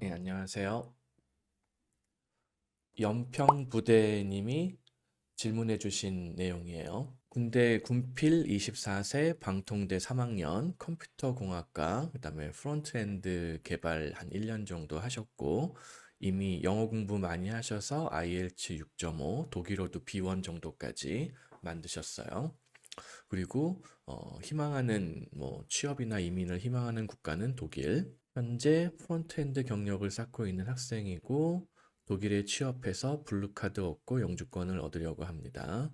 네, 안녕하세요. 연평부대님이 질문해 주신 내용이에요. 군대 군필 24세 방통대 3학년 컴퓨터공학과 그다음에 프론트엔드 개발 한 1년 정도 하셨고 이미 영어 공부 많이 하셔서 IELTS 6.5 독일어도 B1 정도까지 만드셨어요. 그리고 희망하는 뭐 취업이나 이민을 희망하는 국가는 독일. 현재 프론트엔드 경력을 쌓고 있는 학생이고 독일에 취업해서 블루카드 얻고 영주권을 얻으려고 합니다.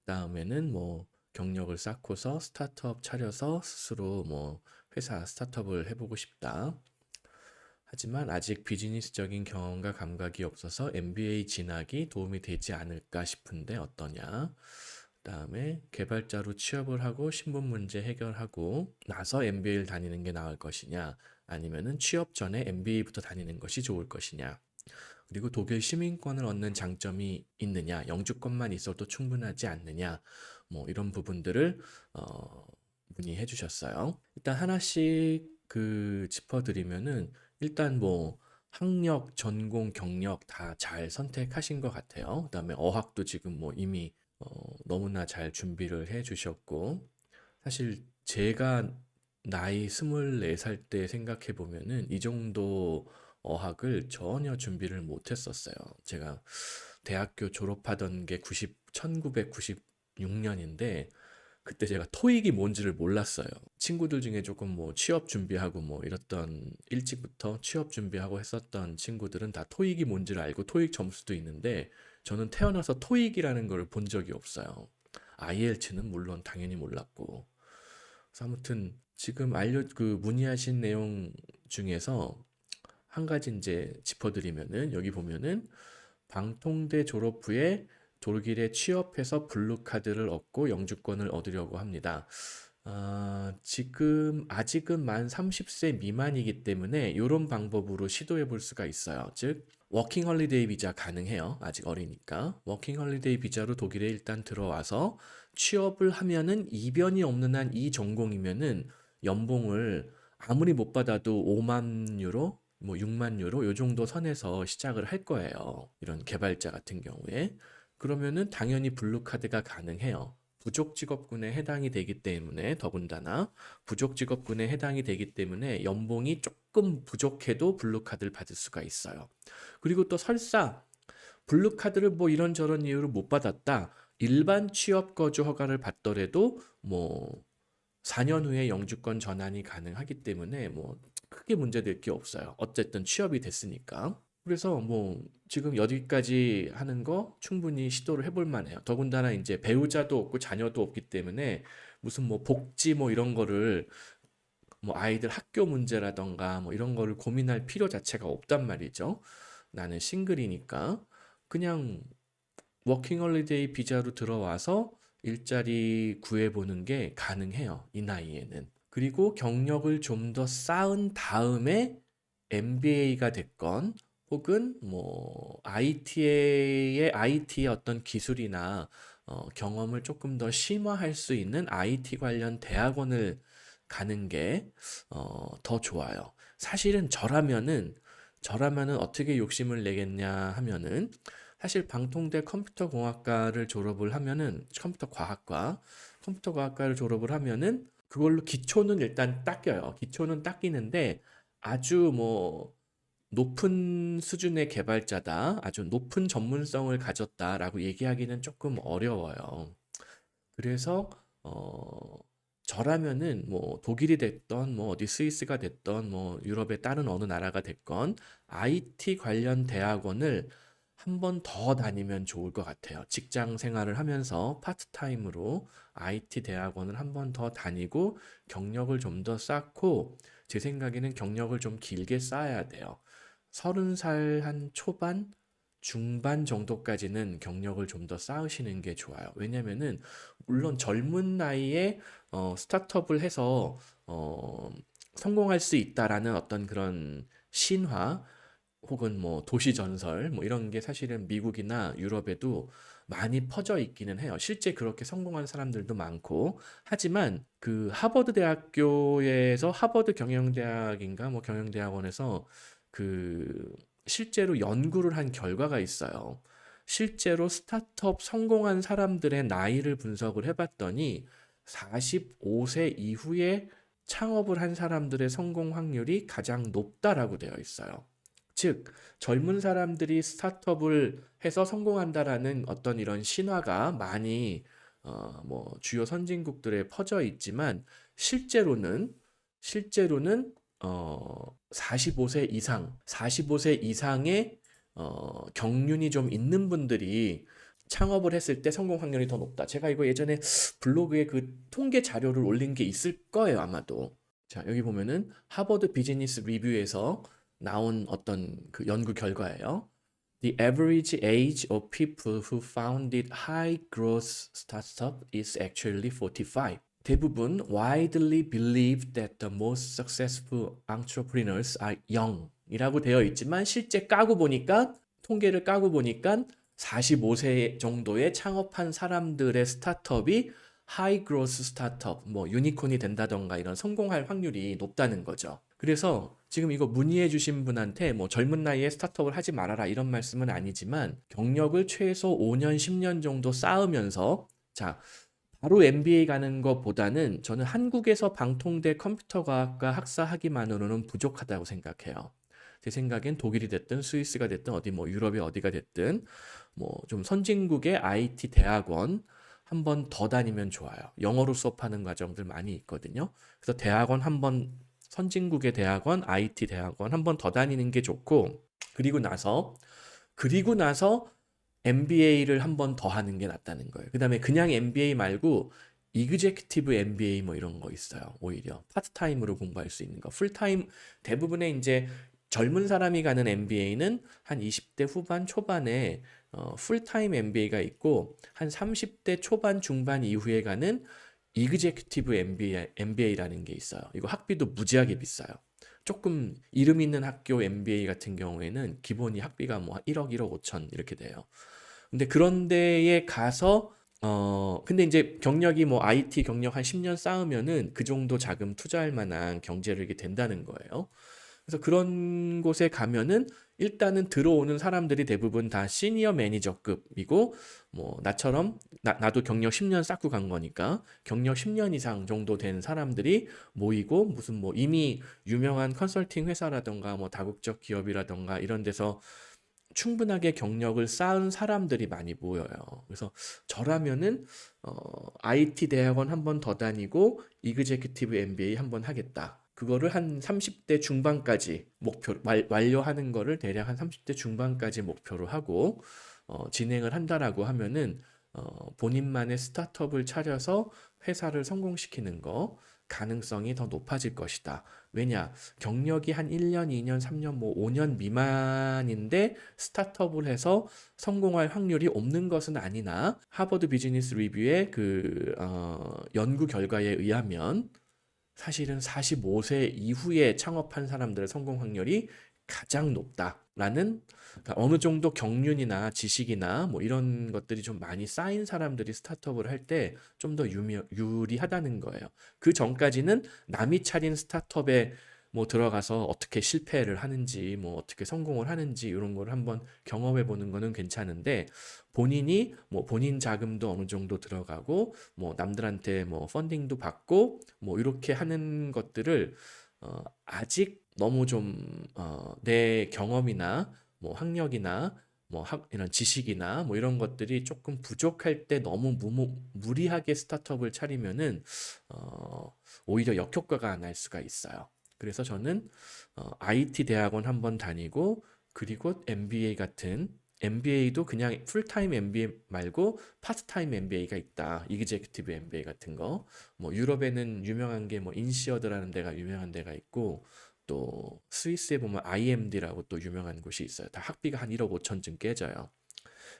그다음에는 뭐 경력을 쌓고서 스타트업 차려서 스스로 뭐 회사 스타트업을 해보고 싶다. 하지만 아직 비즈니스적인 경험과 감각이 없어서 MBA 진학이 도움이 되지 않을까 싶은데 어떠냐? 그다음에 개발자로 취업을 하고 신분 문제 해결하고 나서 MBA를 다니는 게 나을 것이냐? 아니면은 취업 전에 MBA부터 다니는 것이 좋을 것이냐? 그리고 독일 시민권을 얻는 장점이 있느냐? 영주권만 있어도 충분하지 않느냐? 뭐 이런 부분들을 문의해 주셨어요. 일단 하나씩 짚어드리면은 일단 뭐 학력, 전공, 경력 다 잘 선택하신 것 같아요. 그다음에 어학도 지금 뭐 이미 너무나 잘 준비를 해 주셨고 사실 제가 나이 24살 때 생각해 보면은 이 정도 어학을 전혀 준비를 못 했었어요. 제가 대학교 졸업하던 게 1996년인데 그때 제가 토익이 뭔지를 몰랐어요. 친구들 중에 조금 뭐 취업 준비하고 뭐 이랬던 일찍부터 취업 준비하고 했었던 친구들은 다 토익이 뭔지를 알고 토익 점수도 있는데 저는 태어나서 토익이라는 걸 본 적이 없어요. IELTS는 물론 당연히 몰랐고. 그래서 아무튼 지금 문의하신 내용 중에서 한 가지 이제 짚어드리면은 여기 보면은 방통대 졸업 후에 독일에 취업해서 블루카드를 얻고 영주권을 얻으려고 합니다. 지금 아직은 만 30세 미만이기 때문에 이런 방법으로 시도해 볼 수가 있어요. 즉, 워킹 홀리데이 비자 가능해요. 아직 어리니까. 워킹 홀리데이 비자로 독일에 일단 들어와서 취업을 하면은 이변이 없는 한 이 전공이면은 연봉을 아무리 못 받아도 5만 유로, 뭐 6만 유로 요 정도 선에서 시작을 할 거예요. 이런 개발자 같은 경우에. 그러면은 당연히 블루카드가 가능해요. 부족 직업군에 해당이 되기 때문에 더군다나 부족 직업군에 해당이 되기 때문에 연봉이 조금 부족해도 블루카드를 받을 수가 있어요. 그리고 또 설사 블루카드를 뭐 이런저런 이유로 못 받았다. 일반 취업 거주 허가를 받더라도 뭐 4년 후에 영주권 전환이 가능하기 때문에 뭐 크게 문제될 게 없어요. 어쨌든 취업이 됐으니까. 그래서 뭐 지금 여기까지 하는 거 충분히 시도를 해볼 만해요. 더군다나 이제 배우자도 없고 자녀도 없기 때문에 무슨 뭐 복지 뭐 이런 거를 뭐 아이들 학교 문제라던가 뭐 이런 거를 고민할 필요 자체가 없단 말이죠. 나는 싱글이니까 그냥 워킹 홀리데이 비자로 들어와서 일자리 구해보는 게 가능해요. 이 나이에는. 그리고 경력을 좀 더 쌓은 다음에 MBA가 됐건 혹은 뭐 IT의 어떤 기술이나 경험을 조금 더 심화할 수 있는 IT 관련 대학원을 가는 게 더 좋아요. 사실은 저라면은 어떻게 욕심을 내겠냐 하면은 사실 방통대 컴퓨터공학과를 졸업을 하면은 컴퓨터과학과를 졸업을 하면은 그걸로 기초는 일단 닦여요. 기초는 닦이는데 아주 뭐 높은 수준의 개발자다, 아주 높은 전문성을 가졌다라고 얘기하기는 조금 어려워요. 그래서 저라면은 뭐 독일이 됐던 뭐 어디 스위스가 됐던 뭐 유럽의 다른 어느 나라가 됐건 IT 관련 대학원을 한 번 더 다니면 좋을 것 같아요. 직장 생활을 하면서 파트타임으로 IT 대학원을 한 번 더 다니고 경력을 좀 더 쌓고 제 생각에는 경력을 좀 길게 쌓아야 돼요. 30살 한 초반, 중반 정도까지는 경력을 좀 더 쌓으시는 게 좋아요. 왜냐면은 물론 젊은 나이에 스타트업을 해서 어, 성공할 수 있다라는 어떤 그런 신화 혹은 뭐 도시 전설 뭐 이런 게 사실은 미국이나 유럽에도 많이 퍼져 있기는 해요. 실제 그렇게 성공한 사람들도 많고. 하지만 그 하버드 대학교에서 하버드 경영대학인가 뭐 경영대학원에서 그 실제로 연구를 한 결과가 있어요. 실제로 스타트업 성공한 사람들의 나이를 분석을 해봤더니 45세 이후에 창업을 한 사람들의 성공 확률이 가장 높다라고 되어 있어요. 즉, 젊은 사람들이 스타트업을 해서 성공한다라는 어떤 이런 신화가 많이 뭐 주요 선진국들에 퍼져 있지만 실제로는 45세 이상, 45세 이상의 경륜이 좀 있는 분들이 창업을 했을 때 성공 확률이 더 높다. 제가 이거 예전에 블로그에 그 통계 자료를 올린 게 있을 거예요, 아마도. 자, 여기 보면은 하버드 비즈니스 리뷰에서 나온 어떤 그 연구 결과예요. The average age of people who founded high growth startup is actually 45. 대부분 widely believed that the most successful entrepreneurs are young 이라고 되어 있지만 실제 통계를 까고 보니까 45세 정도의 창업한 사람들의 스타트업이 하이 그로스 스타트업, 뭐 유니콘이 된다던가 이런 성공할 확률이 높다는 거죠. 그래서 지금 이거 문의해 주신 분한테 뭐 젊은 나이에 스타트업을 하지 말아라 이런 말씀은 아니지만 경력을 최소 5년, 10년 정도 쌓으면서 자, 바로 MBA 가는 것보다는 저는 한국에서 방통대 컴퓨터과학과 학사학위만으로는 부족하다고 생각해요. 제 생각엔 독일이 됐든 스위스가 됐든 어디 뭐 유럽의 어디가 됐든 뭐 좀 선진국의 IT 대학원 한 번 더 다니면 좋아요. 영어로 수업하는 과정들 많이 있거든요. 그래서 대학원 한 번, 선진국의 대학원, IT 대학원 한 번 더 다니는 게 좋고, 그리고 나서 MBA를 한 번 더 하는 게 낫다는 거예요. 그 다음에 그냥 MBA 말고 이그제큐티브 MBA 뭐 이런 거 있어요. 오히려 파트타임으로 공부할 수 있는 거. 풀타임 대부분의 이제 젊은 사람이 가는 MBA는 한 20대 후반 초반에 풀타임 MBA가 있고 한 30대 초반 중반 이후에 가는 이그제큐티브 MBA라는 게 있어요. 이거 학비도 무지하게 비싸요. 조금 이름 있는 학교 MBA 같은 경우에는 기본이 학비가 뭐 1억, 1억 5천 이렇게 돼요. 근데 그런 데에 가서 근데 이제 경력이 뭐 IT 경력 한 10년 쌓으면은 그 정도 자금 투자할 만한 경제력이 된다는 거예요. 그래서 그런 곳에 가면은 일단은 들어오는 사람들이 대부분 다 시니어 매니저급이고 뭐 나처럼 나도 경력 10년 쌓고 간 거니까 경력 10년 이상 정도 된 사람들이 모이고 무슨 뭐 이미 유명한 컨설팅 회사라던가 뭐 다국적 기업이라던가 이런 데서 충분하게 경력을 쌓은 사람들이 많이 모여요. 그래서 저라면은 IT 대학원 한 번 더 다니고 이그제큐티브 MBA 한 번 하겠다. 그거를 한 30대 중반까지 완료하는 거를 대략 한 30대 중반까지 목표로 하고 진행을 한다라고 하면은 본인만의 스타트업을 차려서 회사를 성공시키는 거 가능성이 더 높아질 것이다. 왜냐? 경력이 한 1년, 2년, 3년, 뭐 5년 미만인데 스타트업을 해서 성공할 확률이 없는 것은 아니나 하버드 비즈니스 리뷰의 그 연구 결과에 의하면 사실은 45세 이후에 창업한 사람들의 성공 확률이 가장 높다라는 그러니까 어느 정도 경륜이나 지식이나 뭐 이런 것들이 좀 많이 쌓인 사람들이 스타트업을 할 때 좀 더 유리하다는 거예요. 그 전까지는 남이 차린 스타트업에 뭐 들어가서 어떻게 실패를 하는지 뭐 어떻게 성공을 하는지 이런 걸 한번 경험해 보는 거는 괜찮은데 본인이 뭐 본인 자금도 어느 정도 들어가고 뭐 남들한테 뭐 펀딩도 받고 뭐 이렇게 하는 것들을 아직 너무 좀 내 경험이나 뭐 학력이나 뭐 이런 지식이나 뭐 이런 것들이 조금 부족할 때 너무 무리하게 스타트업을 차리면은 오히려 역효과가 날 수가 있어요. 그래서 저는 IT 대학원 한번 다니고 그리고 MBA 같은 MBA도 그냥 풀타임 MBA 말고 파트타임 MBA가 있다. 이그제큐티브 MBA 같은 거. 뭐 유럽에는 유명한 게 뭐 인시어드라는 데가 유명한 데가 있고 또 스위스에 보면 IMD라고 또 유명한 곳이 있어요. 다 학비가 한 1억 5천쯤 깨져요.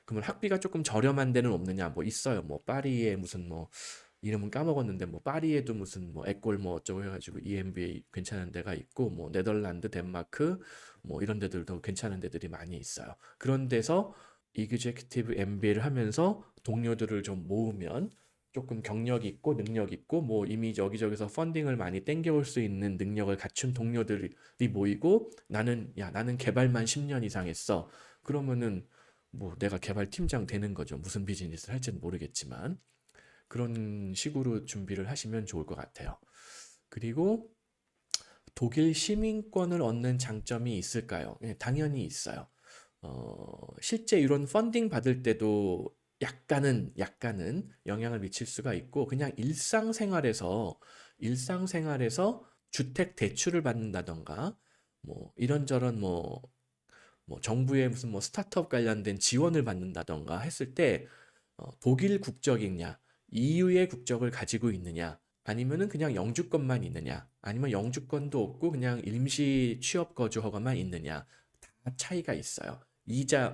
그러면 학비가 조금 저렴한 데는 없느냐? 뭐 있어요. 뭐 파리에 무슨 뭐 이름은 까먹었는데 뭐 파리에도 무슨 뭐 에꼴 뭐 어쩌고 해가지고 EMBA 괜찮은 데가 있고 뭐 네덜란드, 덴마크 뭐 이런 데들도 괜찮은 데들이 많이 있어요. 그런 데서 이그제큐티브 MBA를 하면서 동료들을 좀 모으면 조금 경력 있고 능력 있고 뭐 이미 여기저기서 펀딩을 많이 땡겨올 수 있는 능력을 갖춘 동료들이 모이고 나는 개발만 10년 이상 했어. 그러면은 뭐 내가 개발 팀장 되는 거죠. 무슨 비즈니스를 할지는 모르겠지만 그런 식으로 준비를 하시면 좋을 것 같아요. 그리고 독일 시민권을 얻는 장점이 있을까요? 예, 당연히 있어요. 실제 이런 펀딩 받을 때도 약간은 영향을 미칠 수가 있고, 그냥 일상생활에서 주택 대출을 받는다던가, 뭐, 이런저런 뭐 정부의 무슨 뭐 스타트업 관련된 지원을 받는다던가 했을 때, 독일 국적이냐, EU의 국적을 가지고 있느냐, 아니면은 그냥 영주권만 있느냐, 아니면 영주권도 없고 그냥 임시 취업 거주 허가만 있느냐, 다 차이가 있어요.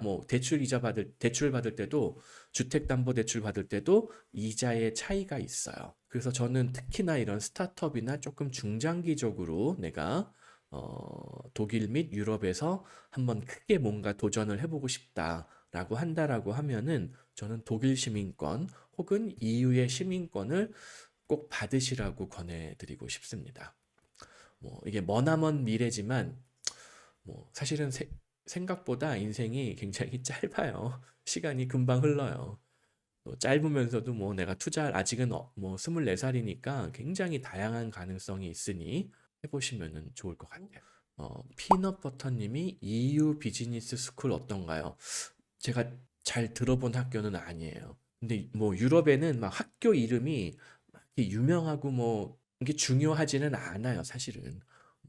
뭐 대출 받을 때도 주택담보대출 받을 때도 이자의 차이가 있어요. 그래서 저는 특히나 이런 스타트업이나 조금 중장기적으로 내가 독일 및 유럽에서 한번 크게 뭔가 도전을 해보고 싶다라고 한다라고 하면은 저는 독일 시민권 혹은 EU의 시민권을 꼭 받으시라고 권해드리고 싶습니다. 뭐 이게 머나먼 미래지만 뭐 사실은 생각보다 인생이 굉장히 짧아요. 시간이 금방 흘러요. 짧으면서도 뭐 내가 아직은 뭐 24살이니까 굉장히 다양한 가능성이 있으니 해보시면 좋을 것 같아요. 피넛버터님이 EU 비즈니스 스쿨 어떤가요? 제가 잘 들어본 학교는 아니에요. 근데 뭐 유럽에는 막 학교 이름이 막 이렇게 유명하고 뭐 이게 중요하지는 않아요, 사실은.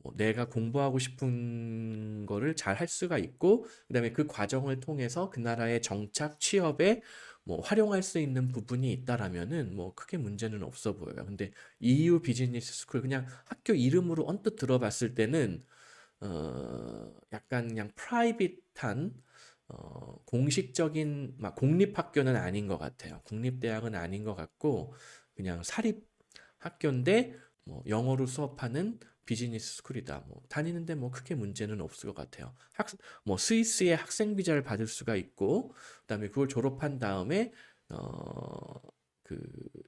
뭐 내가 공부하고 싶은 거를 잘 할 수가 있고, 그다음에 그 과정을 통해서 그 나라의 정착, 취업에 뭐 활용할 수 있는 부분이 있다라면은 뭐 크게 문제는 없어 보여요. 근데 EU 비즈니스 스쿨 그냥 학교 이름으로 언뜻 들어봤을 때는 약간 그냥 프라이빗한 공식적인 막 공립학교는 아닌 것 같아요. 국립대학은 아닌 것 같고 그냥 사립 학교인데 뭐 영어로 수업하는 비즈니스 스쿨이다. 뭐 다니는데 뭐 크게 문제는 없을 것 같아요. 뭐 스위스의 학생 비자를 받을 수가 있고 그다음에 그걸 졸업한 다음에 그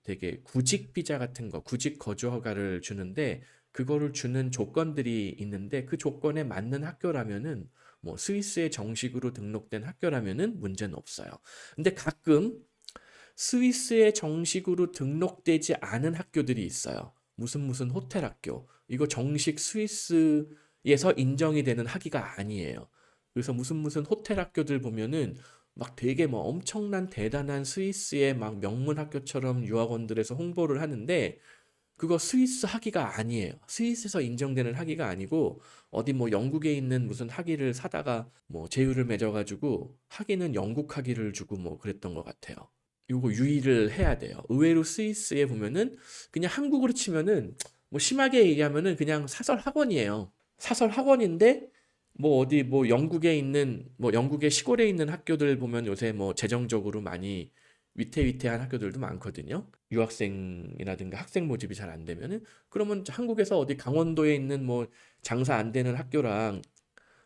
되게 구직 비자 같은 거, 구직 거주 허가를 주는데 그거를 주는 조건들이 있는데 그 조건에 맞는 학교라면은 뭐 스위스에 정식으로 등록된 학교라면은 문제는 없어요. 근데 가끔 스위스에 정식으로 등록되지 않은 학교들이 있어요. 무슨 호텔 학교. 이거 정식 스위스에서 인정이 되는 학위가 아니에요. 그래서 무슨 호텔 학교들 보면은 막 되게 뭐 엄청난 대단한 스위스의 막 명문 학교처럼 유학원들에서 홍보를 하는데 그거 스위스 학위가 아니에요. 스위스에서 인정되는 학위가 아니고 어디 뭐 영국에 있는 무슨 학위를 사다가 뭐 제휴를 맺어가지고 학위는 영국 학위를 주고 뭐 그랬던 것 같아요. 요거 유의를 해야 돼요. 의외로 스위스에 보면은 그냥 한국으로 치면은 뭐 심하게 얘기하면은 그냥 사설 학원이에요. 사설 학원인데 뭐 어디 뭐 영국에 있는 뭐 영국의 시골에 있는 학교들 보면 요새 뭐 재정적으로 많이 위태위태한 학교들도 많거든요. 유학생이라든가 학생 모집이 잘 안 되면은 그러면 한국에서 어디 강원도에 있는 뭐 장사 안 되는 학교랑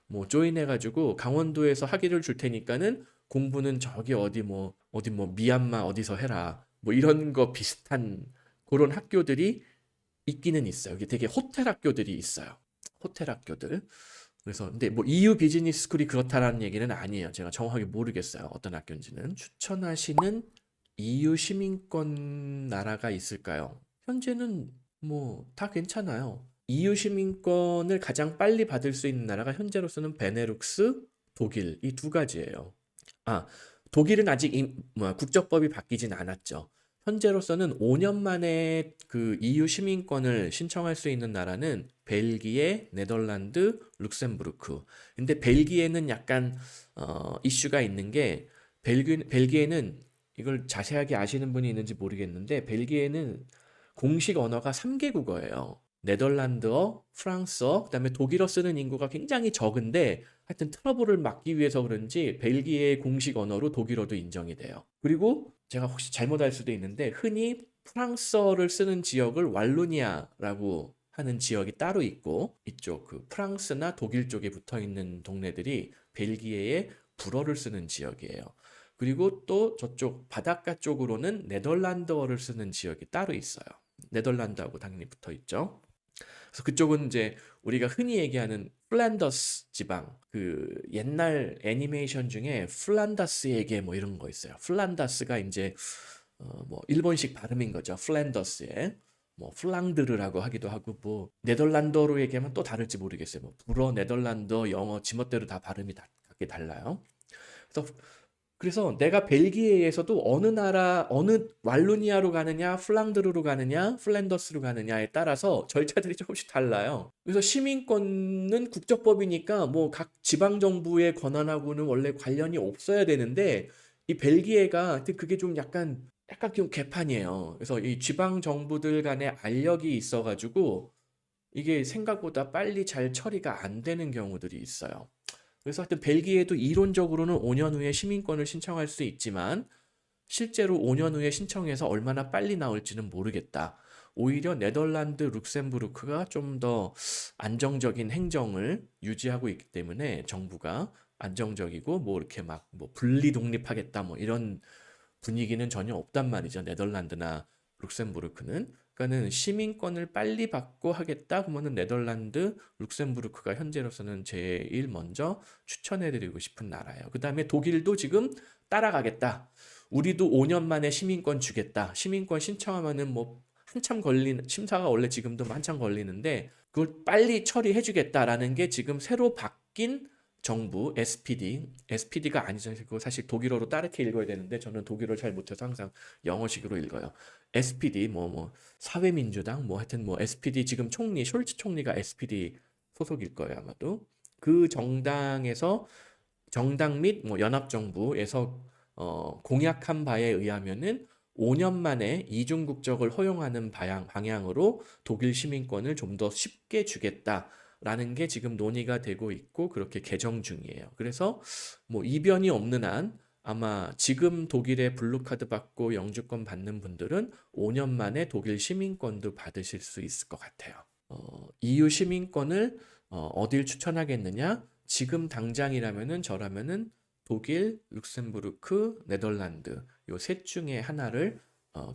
뭐 조인해가지고 강원도에서 학위를 줄 테니까는 공부는 저기 어디 뭐 미얀마 어디서 해라 뭐 이런 거 비슷한 그런 학교들이 있기는 있어요. 이게 되게 호텔 학교들이 있어요. 호텔 학교들. 그래서 근데 뭐 EU 비즈니스 스쿨이 그렇다라는 얘기는 아니에요. 제가 정확하게 모르겠어요. 어떤 학교인지는. 추천하시는 EU 시민권 나라가 있을까요? 현재는 뭐 다 괜찮아요. EU 시민권을 가장 빨리 받을 수 있는 나라가 현재로서는 베네룩스, 독일 이 두 가지예요. 아, 독일은 아직 국적법이 바뀌진 않았죠. 현재로서는 5년 만에 그 EU 시민권을 신청할 수 있는 나라는 벨기에, 네덜란드, 룩셈부르크. 근데 벨기에는 약간 이슈가 있는 게 벨기에는 이걸 자세하게 아시는 분이 있는지 모르겠는데 벨기에는 공식 언어가 3개 국어예요. 네덜란드어, 프랑스어, 그다음에 독일어 쓰는 인구가 굉장히 적은데 하여튼 트러블을 막기 위해서 그런지 벨기에의 공식 언어로 독일어도 인정이 돼요. 그리고 제가 혹시 잘못 알 수도 있는데 흔히 프랑스어를 쓰는 지역을 왈로니아라고 하는 지역이 따로 있고, 이쪽 그 프랑스나 독일 쪽에 붙어 있는 동네들이 벨기에의 불어를 쓰는 지역이에요. 그리고 또 저쪽 바닷가 쪽으로는 네덜란드어를 쓰는 지역이 따로 있어요. 네덜란드하고 당연히 붙어 있죠. 그래서 그쪽은 이제 우리가 흔히 얘기하는 플란더스 지방, 그 옛날 애니메이션 중에 플란다스에게 뭐 이런 거 있어요. 플란다스가 이제 뭐 일본식 발음인 거죠. 플랜더스에 뭐 플랑드르라고 하기도 하고, 뭐 네덜란드어로 얘기하면 또 다를지 모르겠어요. 뭐 불어, 네덜란드어, 영어 지멋대로 다 발음이 각기 달라요. 그래서 내가 벨기에에서도 어느 나라, 어느 왈로니아로 가느냐, 플랑드르로 가느냐, 플랜더스로 가느냐에 따라서 절차들이 조금씩 달라요. 그래서 시민권은 국적법이니까 뭐 각 지방 정부의 권한하고는 원래 관련이 없어야 되는데, 이 벨기에가 그게 좀 약간 좀 개판이에요. 그래서 이 지방 정부들 간에 알력이 있어가지고 이게 생각보다 빨리 잘 처리가 안 되는 경우들이 있어요. 그래서 하여튼 벨기에도 이론적으로는 5년 후에 시민권을 신청할 수 있지만 실제로 5년 후에 신청해서 얼마나 빨리 나올지는 모르겠다. 오히려 네덜란드, 룩셈부르크가 좀 더 안정적인 행정을 유지하고 있기 때문에 정부가 안정적이고 뭐 이렇게 막 뭐 분리 독립하겠다 뭐 이런 분위기는 전혀 없단 말이죠. 네덜란드나 룩셈부르크는. 그러니까는 시민권을 빨리 받고 하겠다 그러면은 네덜란드, 룩셈부르크가 현재로서는 제일 먼저 추천해드리고 싶은 나라예요. 그 다음에 독일도 지금 따라가겠다. 우리도 5년 만에 시민권 주겠다. 시민권 신청하면은 뭐 한참 심사가 원래 지금도 한참 걸리는데 그걸 빨리 처리해주겠다라는 게 지금 새로 바뀐 정부 SPD가 아니죠. 그거 사실 독일어로 따르게 읽어야 되는데 저는 독일어를 잘 못해서 항상 영어식으로 읽어요. SPD 뭐 사회민주당 뭐 하여튼 뭐 SPD 지금 총리 숄츠 총리가 SPD 소속일 거예요 아마도. 그 정당 및 뭐 연합정부에서 공약한 바에 의하면은 5년 만에 이중 국적을 허용하는 방향으로 독일 시민권을 좀 더 쉽게 주겠다라는 게 지금 논의가 되고 있고 그렇게 개정 중이에요. 그래서 뭐 이변이 없는 한 아마 지금 독일의 블루카드 받고 영주권 받는 분들은 5년 만에 독일 시민권도 받으실 수 있을 것 같아요. EU 시민권을 어딜 추천하겠느냐? 지금 당장이라면은 저라면은 독일, 룩셈부르크, 네덜란드 요 셋 중에 하나를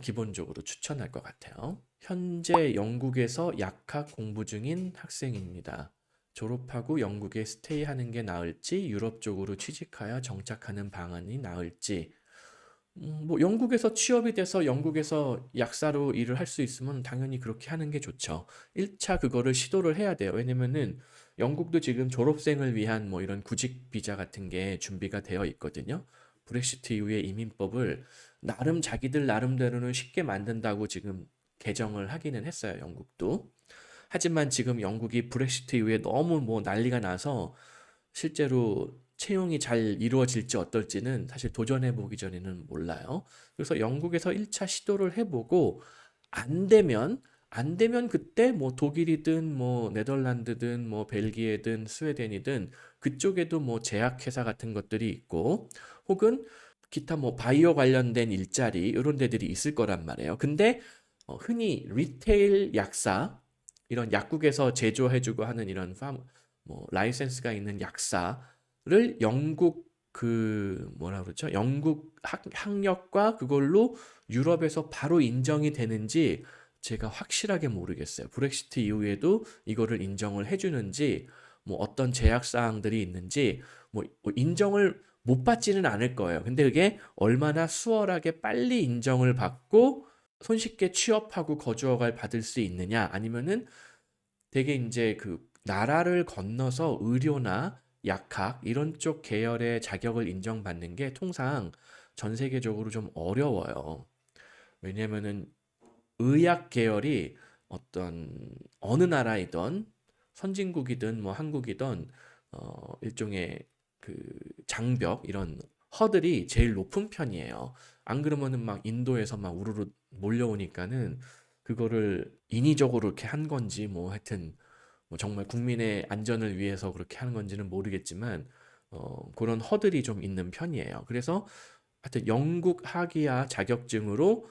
기본적으로 추천할 것 같아요. 현재 영국에서 약학 공부 중인 학생입니다. 졸업하고 영국에 스테이하는 게 나을지 유럽 쪽으로 취직하여 정착하는 방안이 나을지 뭐 영국에서 취업이 돼서 영국에서 약사로 일을 할 수 있으면 당연히 그렇게 하는 게 좋죠. 1차 그거를 시도를 해야 돼요. 왜냐면은 영국도 지금 졸업생을 위한 뭐 이런 구직 비자 같은 게 준비가 되어 있거든요. 브렉시트 이후에 이민법을 나름 자기들 나름대로는 쉽게 만든다고 지금 개정을 하기는 했어요. 영국도. 하지만 지금 영국이 브렉시트 이후에 너무 뭐 난리가 나서 실제로 채용이 잘 이루어질지 어떨지는 사실 도전해 보기 전에는 몰라요. 그래서 영국에서 1차 시도를 해보고 안 되면 그때 뭐 독일이든 뭐 네덜란드든 뭐 벨기에든 스웨덴이든 그쪽에도 뭐 제약회사 같은 것들이 있고 혹은 기타 뭐 바이오 관련된 일자리 이런 데들이 있을 거란 말이에요. 근데 흔히 리테일 약사 이런 약국에서 제조해주고 하는 이런 뭐 라이센스가 있는 약사를 영국 그 뭐라 그러죠? 영국 학력과 그걸로 유럽에서 바로 인정이 되는지 제가 확실하게 모르겠어요. 브렉시트 이후에도 이거를 인정을 해주는지 뭐 어떤 제약 사항들이 있는지 뭐 인정을 못 받지는 않을 거예요. 근데 그게 얼마나 수월하게 빨리 인정을 받고 손쉽게 취업하고 거주허가를 받을 수 있느냐 아니면은 되게 이제 그 나라를 건너서 의료나 약학 이런 쪽 계열의 자격을 인정받는 게 통상 전 세계적으로 좀 어려워요. 왜냐면은 의학 계열이 어떤 어느 나라이든 선진국이든 뭐 한국이든 일종의 그 장벽 이런 허들이 제일 높은 편이에요. 안 그러면은 막 인도에서 막 우르르 몰려오니까는 그거를 인위적으로 이렇게 한 건지 뭐 하여튼 뭐 정말 국민의 안전을 위해서 그렇게 하는 건지는 모르겠지만 그런 허들이 좀 있는 편이에요. 그래서 하여튼 영국 학위와 자격증으로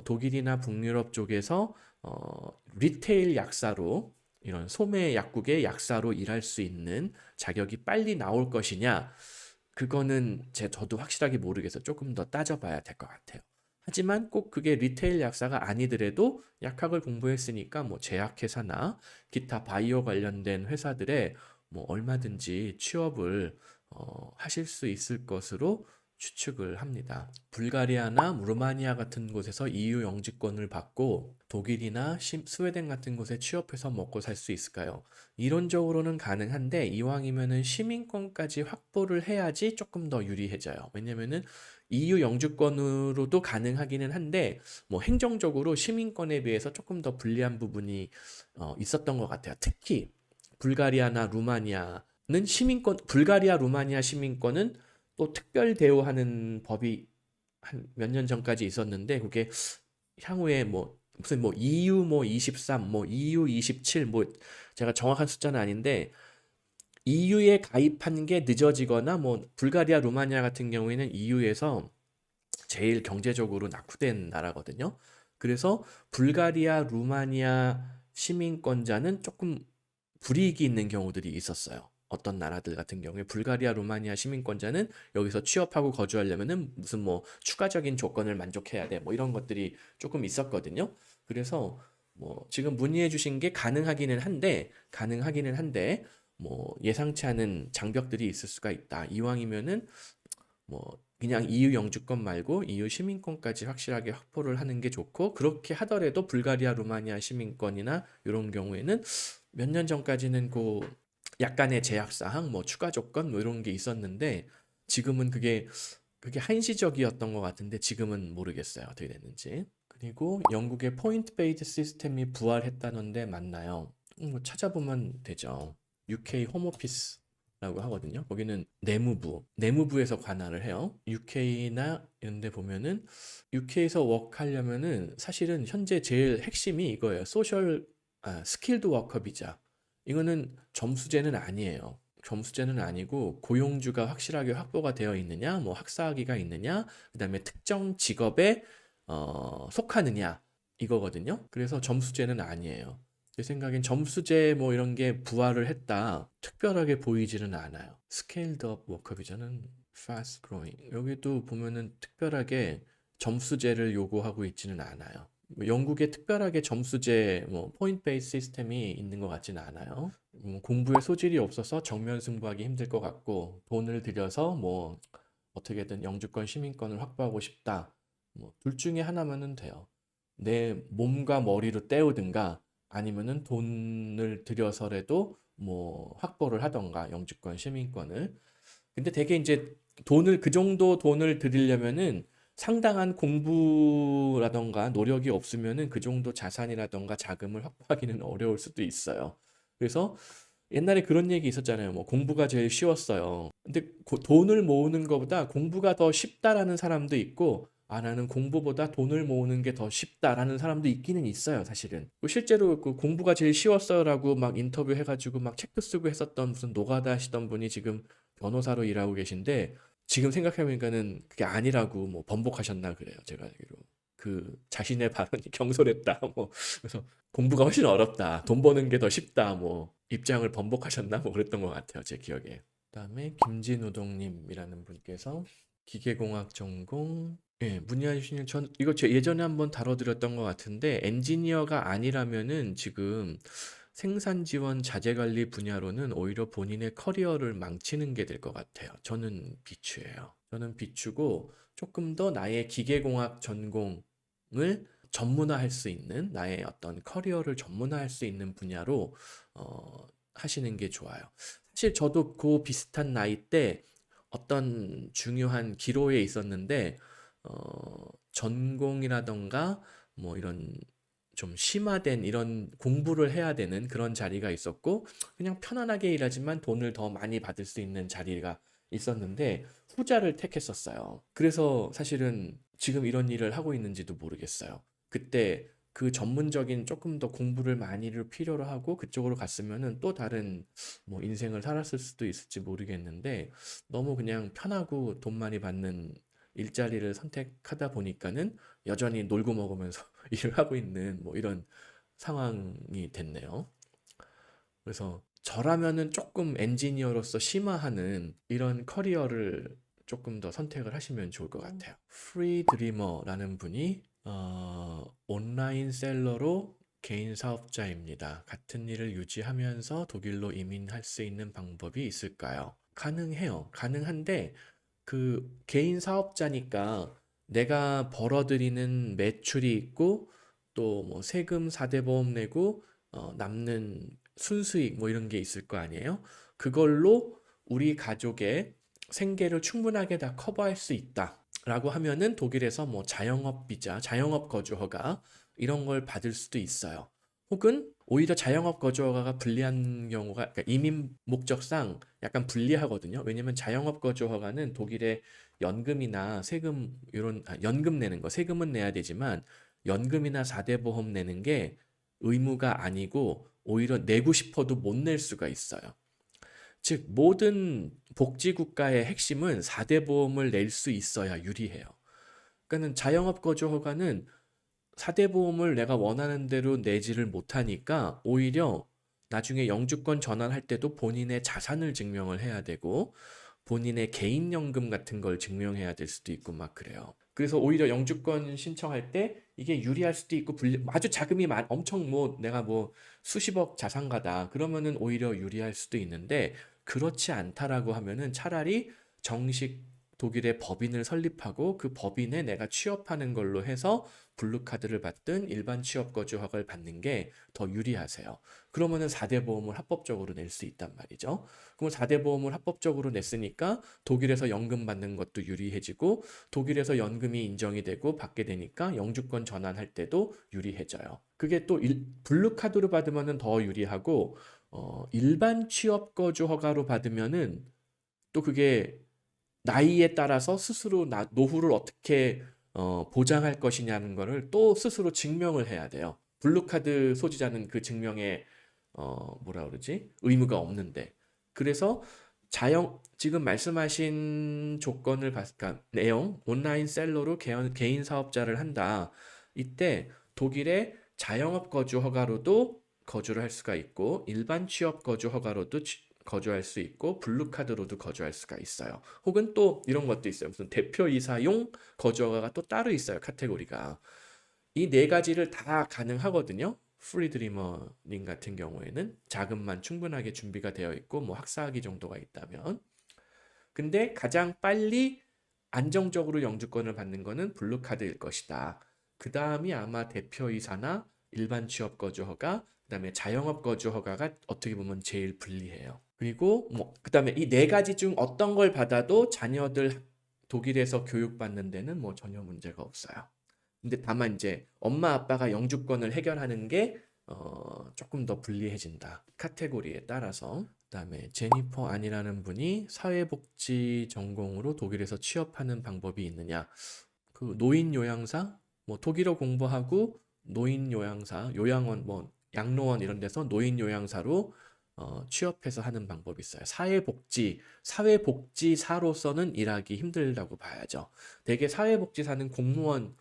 독일이나 북유럽 쪽에서 리테일 약사로 이런 소매 약국의 약사로 일할 수 있는 자격이 빨리 나올 것이냐? 그거는 저도 확실하게 모르겠어요. 조금 더 따져봐야 될 것 같아요. 하지만 꼭 그게 리테일 약사가 아니더라도 약학을 공부했으니까 뭐 제약회사나 기타 바이오 관련된 회사들에 뭐 얼마든지 취업을 하실 수 있을 것으로 추측을 합니다. 불가리아나 루마니아 같은 곳에서 EU 영주권을 받고 독일이나 스웨덴 같은 곳에 취업해서 먹고 살 수 있을까요? 이론적으로는 가능한데 이왕이면은 시민권까지 확보를 해야지 조금 더 유리해져요. 왜냐면은 EU 영주권으로도 가능하기는 한데 뭐 행정적으로 시민권에 비해서 조금 더 불리한 부분이 있었던 것 같아요. 특히 불가리아나 루마니아는 불가리아 루마니아 시민권은 또 특별 대우하는 법이 한 몇 년 전까지 있었는데 그게 향후에 뭐 무슨 뭐 EU 뭐 23, 뭐 EU 27, 뭐 제가 정확한 숫자는 아닌데 EU에 가입한 게 늦어지거나 뭐 불가리아, 루마니아 같은 경우에는 EU에서 제일 경제적으로 낙후된 나라거든요. 그래서 불가리아, 루마니아 시민권자는 조금 불이익이 있는 경우들이 있었어요. 어떤 나라들 같은 경우에 불가리아, 루마니아 시민권자는 여기서 취업하고 거주하려면은 무슨 뭐 추가적인 조건을 만족해야 돼. 뭐 이런 것들이 조금 있었거든요. 그래서 뭐 지금 문의해 주신 게 가능하기는 한데 뭐 예상치 않은 장벽들이 있을 수가 있다. 이왕이면은 뭐 그냥 EU 영주권 말고 EU 시민권까지 확실하게 확보를 하는 게 좋고 그렇게 하더라도 불가리아, 루마니아 시민권이나 이런 경우에는 몇 년 전까지는 그 약간의 제약 사항, 뭐 추가 조건 뭐 이런 게 있었는데 지금은 그게 한시적이었던 것 같은데 지금은 모르겠어요. 어떻게 됐는지. 그리고 영국의 포인트 베이스 시스템이 부활했다는데 맞나요? 뭐 찾아보면 되죠. UK 홈오피스라고 하거든요. 거기는 내무부에서 관할을 해요. UK나 이런 데 보면은 UK에서 워크하려면은 사실은 현재 제일 핵심이 이거예요. 스킬드 워커 비자. 이거는 점수제는 아니에요. 점수제는 아니고 고용주가 확실하게 확보가 되어 있느냐, 뭐 학사학위가 있느냐, 그다음에 특정 직업에 속하느냐 이거거든요. 그래서 점수제는 아니에요. 제 생각엔 점수제 뭐 이런 게 부활을 했다. 특별하게 보이지는 않아요. 스케일드 업 워커 비자는 fast growing. 여기도 보면은 특별하게 점수제를 요구하고 있지는 않아요. 뭐 영국에 특별하게 점수제, 뭐 포인트 베이스 시스템이 있는 것 같지는 않아요. 공부에 소질이 없어서 정면 승부하기 힘들 것 같고 돈을 들여서 뭐 어떻게든 영주권 시민권을 확보하고 싶다. 뭐 둘 중에 하나면은 돼요. 내 몸과 머리로 때우든가 아니면은 돈을 들여서라도 뭐 확보를 하던가 영주권 시민권을. 근데 되게 이제 그 정도 돈을 들이려면은 상당한 공부라던가 노력이 없으면은 그 정도 자산이라던가 자금을 확보하기는 어려울 수도 있어요. 그래서 옛날에 그런 얘기 있었잖아요. 뭐 공부가 제일 쉬웠어요. 근데 돈을 모으는 것보다 공부가 더 쉽다라는 사람도 있고, 아, 나는 공부보다 돈을 모으는 게 더 쉽다라는 사람도 있기는 있어요, 사실은. 실제로 그 공부가 제일 쉬웠어요라고 막 인터뷰 해가지고 막 책도 쓰고 했었던 무슨 노가다 하시던 분이 지금 변호사로 일하고 계신데, 지금 생각해보니까는 그게 아니라고 뭐 번복하셨나 그래요, 제가 알기로. 그 자신의 발언이 경솔했다, 뭐. 그래서 공부가 훨씬 어렵다. 돈 버는 게 더 쉽다. 뭐 입장을 번복하셨나? 뭐 그랬던 것 같아요. 제 기억에. 그다음에 김진우동님이라는 분께서 기계공학 전공 문의해 주시는 전 이거 예전에 한번 다뤄드렸던 것 같은데 엔지니어가 아니라면은 지금 생산 지원 자재 관리 분야로는 오히려 본인의 커리어를 망치는 게 될 것 같아요. 저는 비추예요. 저는 비추고 조금 더 나의 기계공학 전공을 전문화할 수 있는 나의 어떤 커리어를 전문화할 수 있는 분야로 하시는 게 좋아요. 사실 저도 그 비슷한 나이 때 어떤 중요한 기로에 있었는데 전공이라던가 뭐 이런 좀 심화된 이런 공부를 해야 되는 그런 자리가 있었고 그냥 편안하게 일하지만 돈을 더 많이 받을 수 있는 자리가 있었는데 후자를 택했었어요. 그래서 사실은 지금 이런 일을 하고 있는지도 모르겠어요. 그때 그 전문적인 조금 더 공부를 많이를 필요로 하고 그쪽으로 갔으면은 또 다른 뭐 인생을 살았을 수도 있을지 모르겠는데 너무 그냥 편하고 돈 많이 받는 일자리를 선택하다 보니까는 여전히 놀고 먹으면서 일을 하고 있는 뭐 이런 상황이 됐네요. 그래서 저라면은 조금 엔지니어로서 심화하는 이런 커리어를 조금 더 선택을 하시면 좋을 것 같아요. 프리 드리머라는 분이 온라인 셀러로 개인 사업자입니다. 같은 일을 유지하면서 독일로 이민할 수 있는 방법이 있을까요? 가능해요. 가능한데 그 개인 사업자니까 내가 벌어들이는 매출이 있고 또 뭐 세금 4대 보험 내고 남는 순수익 뭐 이런 게 있을 거 아니에요? 그걸로 우리 가족의 생계를 충분하게 다 커버할 수 있다라고 하면은 독일에서 뭐 자영업 비자, 자영업 거주 허가 이런 걸 받을 수도 있어요. 혹은 오히려 자영업 거주 허가가 불리한 경우가 그러니까 이민 목적상 약간 불리하거든요. 왜냐면 자영업 거주 허가는 독일의 연금이나 세금 이런 연금 내는 거 세금은 내야 되지만 연금이나 4대 보험 내는 게 의무가 아니고 오히려 내고 싶어도 못 낼 수가 있어요. 즉 모든 복지 국가의 핵심은 4대 보험을 낼 수 있어야 유리해요. 그러니까는 자영업 거주 허가는 4대 보험을 내가 원하는 대로 내지를 못하니까 오히려 나중에 영주권 전환할 때도 본인의 자산을 증명을 해야 되고 본인의 개인연금 같은 걸 증명해야 될 수도 있고 막 그래요. 그래서 오히려 영주권 신청할 때 이게 유리할 수도 있고 아주 자금이 엄청 뭐 내가 뭐 수십억 자산가다 그러면은 오히려 유리할 수도 있는데 그렇지 않다라고 하면은 차라리 정식 독일의 법인을 설립하고 그 법인에 내가 취업하는 걸로 해서 블루카드를 받든 일반 취업 거주 허가를 받는 게 더 유리하세요. 그러면은 4대 보험을 합법적으로 낼 수 있단 말이죠. 그럼 4대 보험을 합법적으로 냈으니까 독일에서 연금 받는 것도 유리해지고 독일에서 연금이 인정이 되고 받게 되니까 영주권 전환할 때도 유리해져요. 그게 또 블루카드로 받으면은 더 유리하고 일반 취업 거주 허가로 받으면은 또 그게 나이에 따라서 스스로 노후를 어떻게 보장할 것이냐는 거를 또 스스로 증명을 해야 돼요. 블루카드 소지자는 그 증명에 뭐라 그러지? 의무가 없는데. 그래서 지금 말씀하신 조건을 그러니까 내용, 온라인 셀러로 개인 사업자를 한다. 이때 독일의 자영업 거주 허가로도 거주를 할 수가 있고 일반 취업 거주 허가로도 거주할 수 있고 블루카드로도 거주할 수가 있어요. 혹은 또 이런 것도 있어요. 무슨 대표이사용 거주 허가가 또 따로 있어요. 카테고리가. 이 네 가지를 다 가능하거든요. 프리드리머님 같은 경우에는 자금만 충분하게 준비가 되어 있고 뭐 학사학위 정도가 있다면. 근데 가장 빨리 안정적으로 영주권을 받는 거는 블루카드일 것이다. 그 다음이 아마 대표이사나 일반 취업 거주 허가, 그다음에 자영업 거주 허가가 어떻게 보면 제일 불리해요. 그리고 뭐 그다음에 이 네 가지 중 어떤 걸 받아도 자녀들 독일에서 교육받는 데는 뭐 전혀 문제가 없어요. 근데 다만 이제 엄마 아빠가 영주권을 해결하는 게 조금 더 불리해진다. 카테고리에 따라서. 그다음에 제니퍼 안이라는 분이 사회복지 전공으로 독일에서 취업하는 방법이 있느냐? 그 노인 요양사, 뭐 독일어 공부하고 노인 요양사, 요양원, 뭐 양로원 이런 데서 노인 요양사로 취업해서 하는 방법이 있어요. 사회복지사로서는 일하기 힘들다고 봐야죠. 대개 사회복지사는 공무원의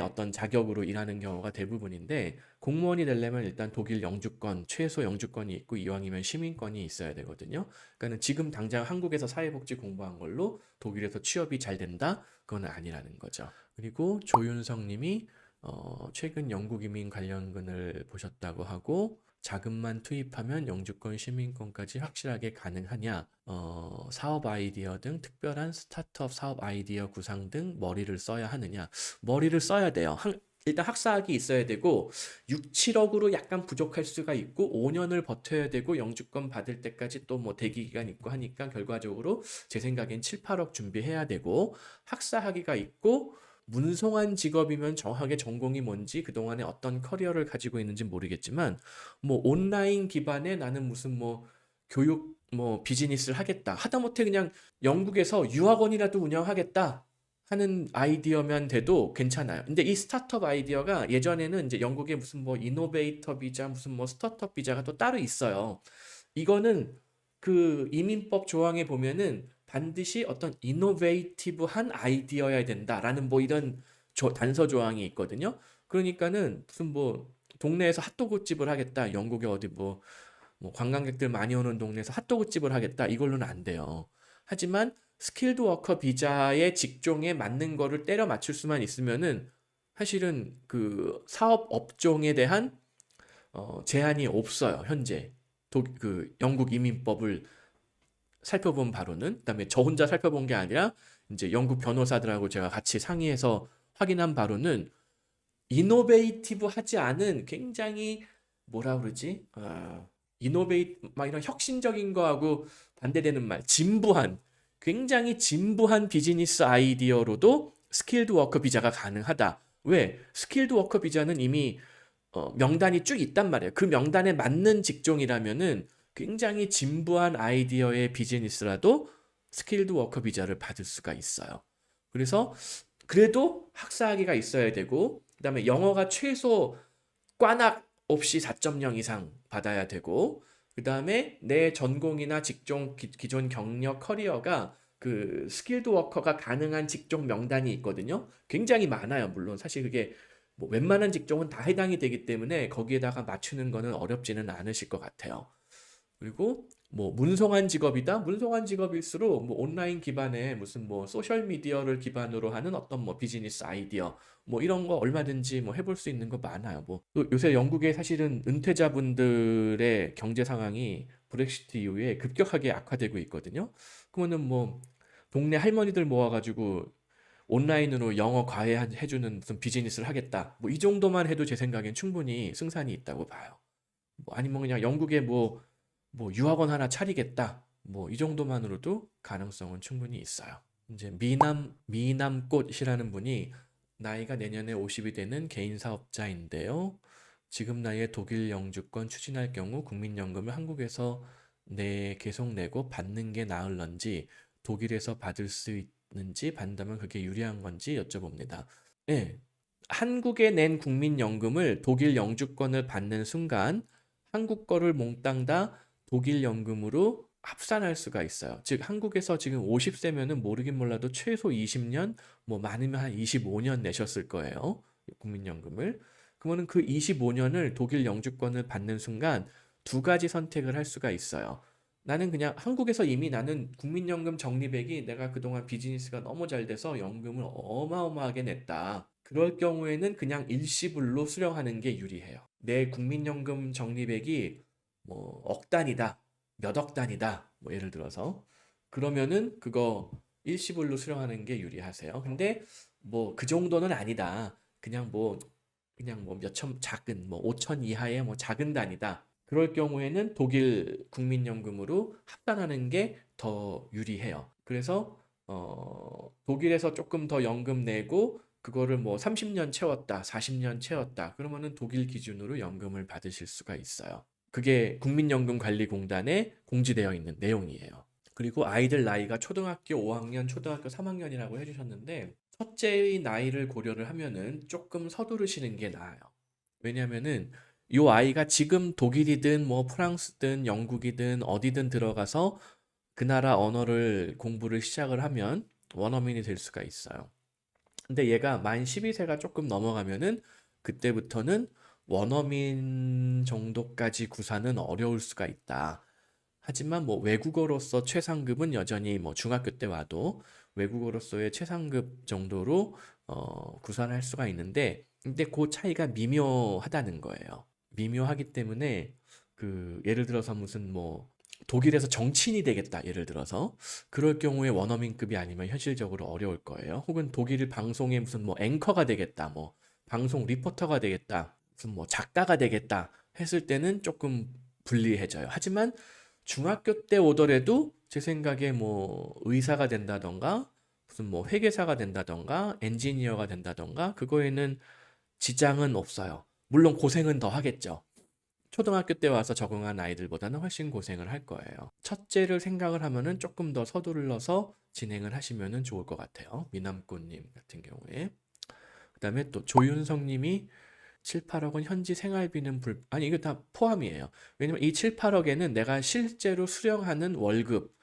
어떤 자격으로 일하는 경우가 대부분인데 공무원이 되려면 일단 독일 영주권, 최소 영주권이 있고 이왕이면 시민권이 있어야 되거든요. 그러니까 지금 당장 한국에서 사회복지 공부한 걸로 독일에서 취업이 잘 된다? 그건 아니라는 거죠. 그리고 조윤성 님이 최근 영국 이민 관련근을 보셨다고 하고 자금만 투입하면 영주권 시민권까지 확실하게 가능하냐? 사업 아이디어 등 특별한 스타트업 사업 아이디어 구상 등 머리를 써야 하느냐? 머리를 써야 돼요. 일단 학사학이 있어야 되고 6, 7억으로 약간 부족할 수가 있고 5년을 버텨야 되고 영주권 받을 때까지 또 뭐 대기 기간 있고 하니까 결과적으로 제 생각엔 7, 8억 준비해야 되고 학사학위가 있고 문송한 직업이면 정확하게 전공이 뭔지 그동안에 어떤 커리어를 가지고 있는지 모르겠지만 뭐 온라인 기반의 나는 무슨 뭐 교육 뭐 비즈니스를 하겠다 하다못해 그냥 영국에서 유학원이라도 운영하겠다 하는 아이디어면 돼도 괜찮아요. 근데 이 스타트업 아이디어가 예전에는 이제 영국에 무슨 뭐 이노베이터 비자 무슨 뭐 스타트업 비자가 또 따로 있어요. 이거는 그 이민법 조항에 보면은 반드시 어떤 이노베이티브한 아이디어여야 된다라는 뭐 이런 단서 조항이 있거든요. 그러니까는 무슨 뭐 동네에서 핫도그 집을 하겠다. 영국에 어디 뭐 관광객들 많이 오는 동네에서 핫도그 집을 하겠다. 이걸로는 안 돼요. 하지만 스킬드 워커 비자의 직종에 맞는 거를 때려 맞출 수만 있으면은 사실은 그 사업 업종에 대한 제한이 없어요. 현재 그 영국 이민법을 살펴본 바로는. 그다음에 저 혼자 살펴본 게 아니라 이제 영국 변호사들하고 제가 같이 상의해서 확인한 바로는 이노베이티브 하지 않은 굉장히 뭐라 그러지? 막 이런 혁신적인 거하고 반대되는 말, 진부한, 굉장히 진부한 비즈니스 아이디어로도 스킬드 워커 비자가 가능하다. 왜? 스킬드 워커 비자는 이미 명단이 쭉 있단 말이에요. 그 명단에 맞는 직종이라면은 굉장히 진부한 아이디어의 비즈니스라도 스킬드 워커 비자를 받을 수가 있어요. 그래서 그래도 학사학위가 있어야 되고, 그다음에 영어가 최소 꽈낙 없이 4.0 이상 받아야 되고, 그다음에 내 전공이나 직종 기존 경력 커리어가 그 스킬드 워커가 가능한 직종 명단이 있거든요. 굉장히 많아요. 물론 사실 그게 뭐 웬만한 직종은 다 해당이 되기 때문에 거기에다가 맞추는 거는 어렵지는 않으실 것 같아요. 그리고 뭐 문성한 직업이다. 문성한 직업일수록 뭐 온라인 기반의 무슨 뭐 소셜 미디어를 기반으로 하는 어떤 뭐 비즈니스 아이디어 뭐 이런 거 얼마든지 뭐 해볼 수 있는 거 많아요. 뭐 또 요새 영국에 사실은 은퇴자분들의 경제 상황이 브렉시트 이후에 급격하게 악화되고 있거든요. 그러면은 뭐 동네 할머니들 모아가지고 온라인으로 영어 과외 해주는 무슨 비즈니스를 하겠다. 뭐 이 정도만 해도 제 생각엔 충분히 승산이 있다고 봐요. 뭐 아니면 그냥 영국에 뭐 유학원 하나 차리겠다. 뭐 이 정도만으로도 가능성은 충분히 있어요. 이제 미남꽃이라는 분이 나이가 내년에 50이 되는 개인 사업자인데요. 지금 나이에 독일 영주권 추진할 경우 국민연금을 한국에서 계속 내고 받는 게 나을런지 독일에서 받을 수 있는지 받는다면 그게 유리한 건지 여쭤봅니다. 예. 한국에 낸 국민연금을 독일 영주권을 받는 순간 한국 거를 몽땅 다 독일 연금으로 합산할 수가 있어요. 즉 한국에서 지금 50세면은 모르긴 몰라도 최소 20년, 뭐 많으면 한 25년 내셨을 거예요. 국민연금을. 그러면은 그 25년을 독일 영주권을 받는 순간 두 가지 선택을 할 수가 있어요. 나는 그냥 한국에서 이미 나는 국민연금 적립액이 내가 그동안 비즈니스가 너무 잘 돼서 연금을 어마어마하게 냈다. 그럴 경우에는 그냥 일시불로 수령하는 게 유리해요. 내 국민연금 적립액이 뭐 억 단위다, 몇 억 단위다, 뭐 예를 들어서 그러면은 그거 일시불로 수령하는 게 유리하세요. 근데 뭐 그 정도는 아니다. 그냥 뭐 몇천 작은 뭐 5천 이하의 뭐 작은 단위다. 그럴 경우에는 독일 국민연금으로 합산하는 게 더 유리해요. 그래서 독일에서 조금 더 연금 내고 그거를 뭐 30년 채웠다, 40년 채웠다. 그러면은 독일 기준으로 연금을 받으실 수가 있어요. 그게 국민연금관리공단에 공지되어 있는 내용이에요. 그리고 아이들 나이가 초등학교 5학년, 초등학교 3학년이라고 해주셨는데 첫째의 나이를 고려를 하면은 조금 서두르시는 게 나아요. 왜냐면은 이 아이가 지금 독일이든 뭐 프랑스든 영국이든 어디든 들어가서 그 나라 언어를 공부를 시작을 하면 원어민이 될 수가 있어요. 근데 얘가 만 12세가 조금 넘어가면은 그때부터는 원어민 정도까지 구사는 어려울 수가 있다. 하지만 뭐 외국어로서 최상급은 여전히 뭐 중학교 때 와도 외국어로서의 최상급 정도로 구사할 수가 있는데 근데 그 차이가 미묘하다는 거예요. 미묘하기 때문에 그 예를 들어서 무슨 뭐 독일에서 정치인이 되겠다 예를 들어서 그럴 경우에 원어민급이 아니면 현실적으로 어려울 거예요. 혹은 독일 방송에 무슨 뭐 앵커가 되겠다 뭐 방송 리포터가 되겠다 무슨 뭐 작가가 되겠다 했을 때는 조금 불리해져요. 하지만 중학교 때 오더라도 제 생각에 뭐 의사가 된다던가 무슨 뭐 회계사가 된다던가 엔지니어가 된다던가 그거에는 지장은 없어요. 물론 고생은 더 하겠죠. 초등학교 때 와서 적응한 아이들보다는 훨씬 고생을 할 거예요. 첫째를 생각을 하면은 조금 더 서둘러서 진행을 하시면은 좋을 것 같아요. 미남꽃님 같은 경우에. 그다음에 또 조윤성님이 7, 8억은 현지 생활비는 이거 다 포함이에요. 왜냐면 이 7, 8억에는 내가 실제로 수령하는 월급,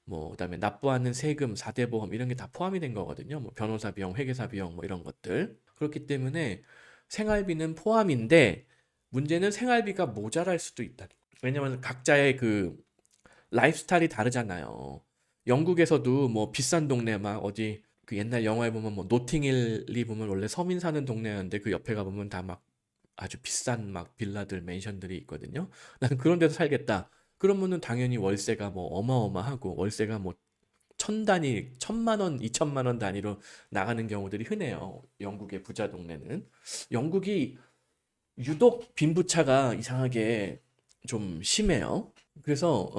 뭐 그다음에 납부하는 세금, 4대 보험 이런 게 다 포함이 된 거거든요. 뭐 변호사 비용, 회계사 비용 뭐 이런 것들. 그렇기 때문에 생활비는 포함인데 문제는 생활비가 모자랄 수도 있다. 왜냐면 각자의 그 라이프스타일이 다르잖아요. 영국에서도 뭐 비싼 동네 막 어디 그 옛날 영화에 보면 뭐 노팅힐이 보면 원래 서민 사는 동네였는데 그 옆에 가보면 다 막 아주 비싼 막 빌라들, 맨션들이 있거든요. 나는 그런 데서 살겠다. 그러면은 당연히 월세가 뭐 어마어마하고 월세가 뭐 천 단위, 1,000만 원, 2,000만 원 단위로 나가는 경우들이 흔해요. 영국의 부자 동네는. 영국이 유독 빈부차가 이상하게 좀 심해요. 그래서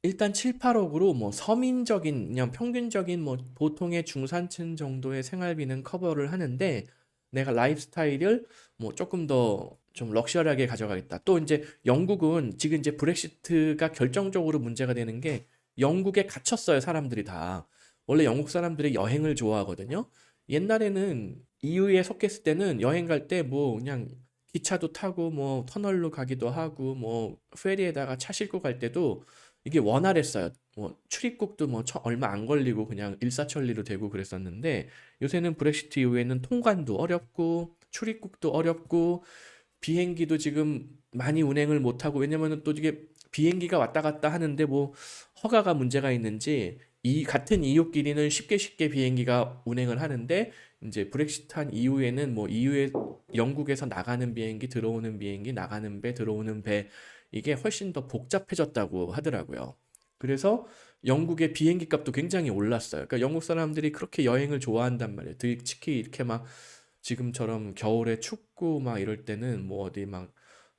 일단 7, 8억으로 뭐 서민적인 그냥 평균적인 뭐 보통의 중산층 정도의 생활비는 커버를 하는데 내가 라이프스타일을 뭐 조금 더 좀 럭셔리하게 가져가겠다. 또 이제 영국은 지금 이제 브렉시트가 결정적으로 문제가 되는 게 영국에 갇혔어요, 사람들이 다. 원래 영국 사람들이 여행을 좋아하거든요. 옛날에는 EU에 속했을 때는 여행 갈 때 뭐 그냥 기차도 타고 뭐 터널로 가기도 하고 뭐 페리에다가 차 싣고 갈 때도 이게 원활했어요. 뭐 출입국도 뭐 얼마 안 걸리고 그냥 일사천리로 되고 그랬었는데 요새는 브렉시트 이후에는 통관도 어렵고 출입국도 어렵고 비행기도 지금 많이 운행을 못 하고 왜냐면은 또 이게 비행기가 왔다 갔다 하는데 뭐 허가가 문제가 있는지 이 같은 이웃끼리는 쉽게 비행기가 운행을 하는데 이제 브렉시트 한 이후에는 뭐 이후에 영국에서 나가는 비행기, 들어오는 비행기, 나가는 배, 들어오는 배 이게 훨씬 더 복잡해졌다고 하더라고요. 그래서 영국의 비행기 값도 굉장히 올랐어요. 그러니까 영국 사람들이 그렇게 여행을 좋아한단 말이에요. 특히 이렇게 막 지금처럼 겨울에 춥고 막 이럴 때는 뭐 어디 막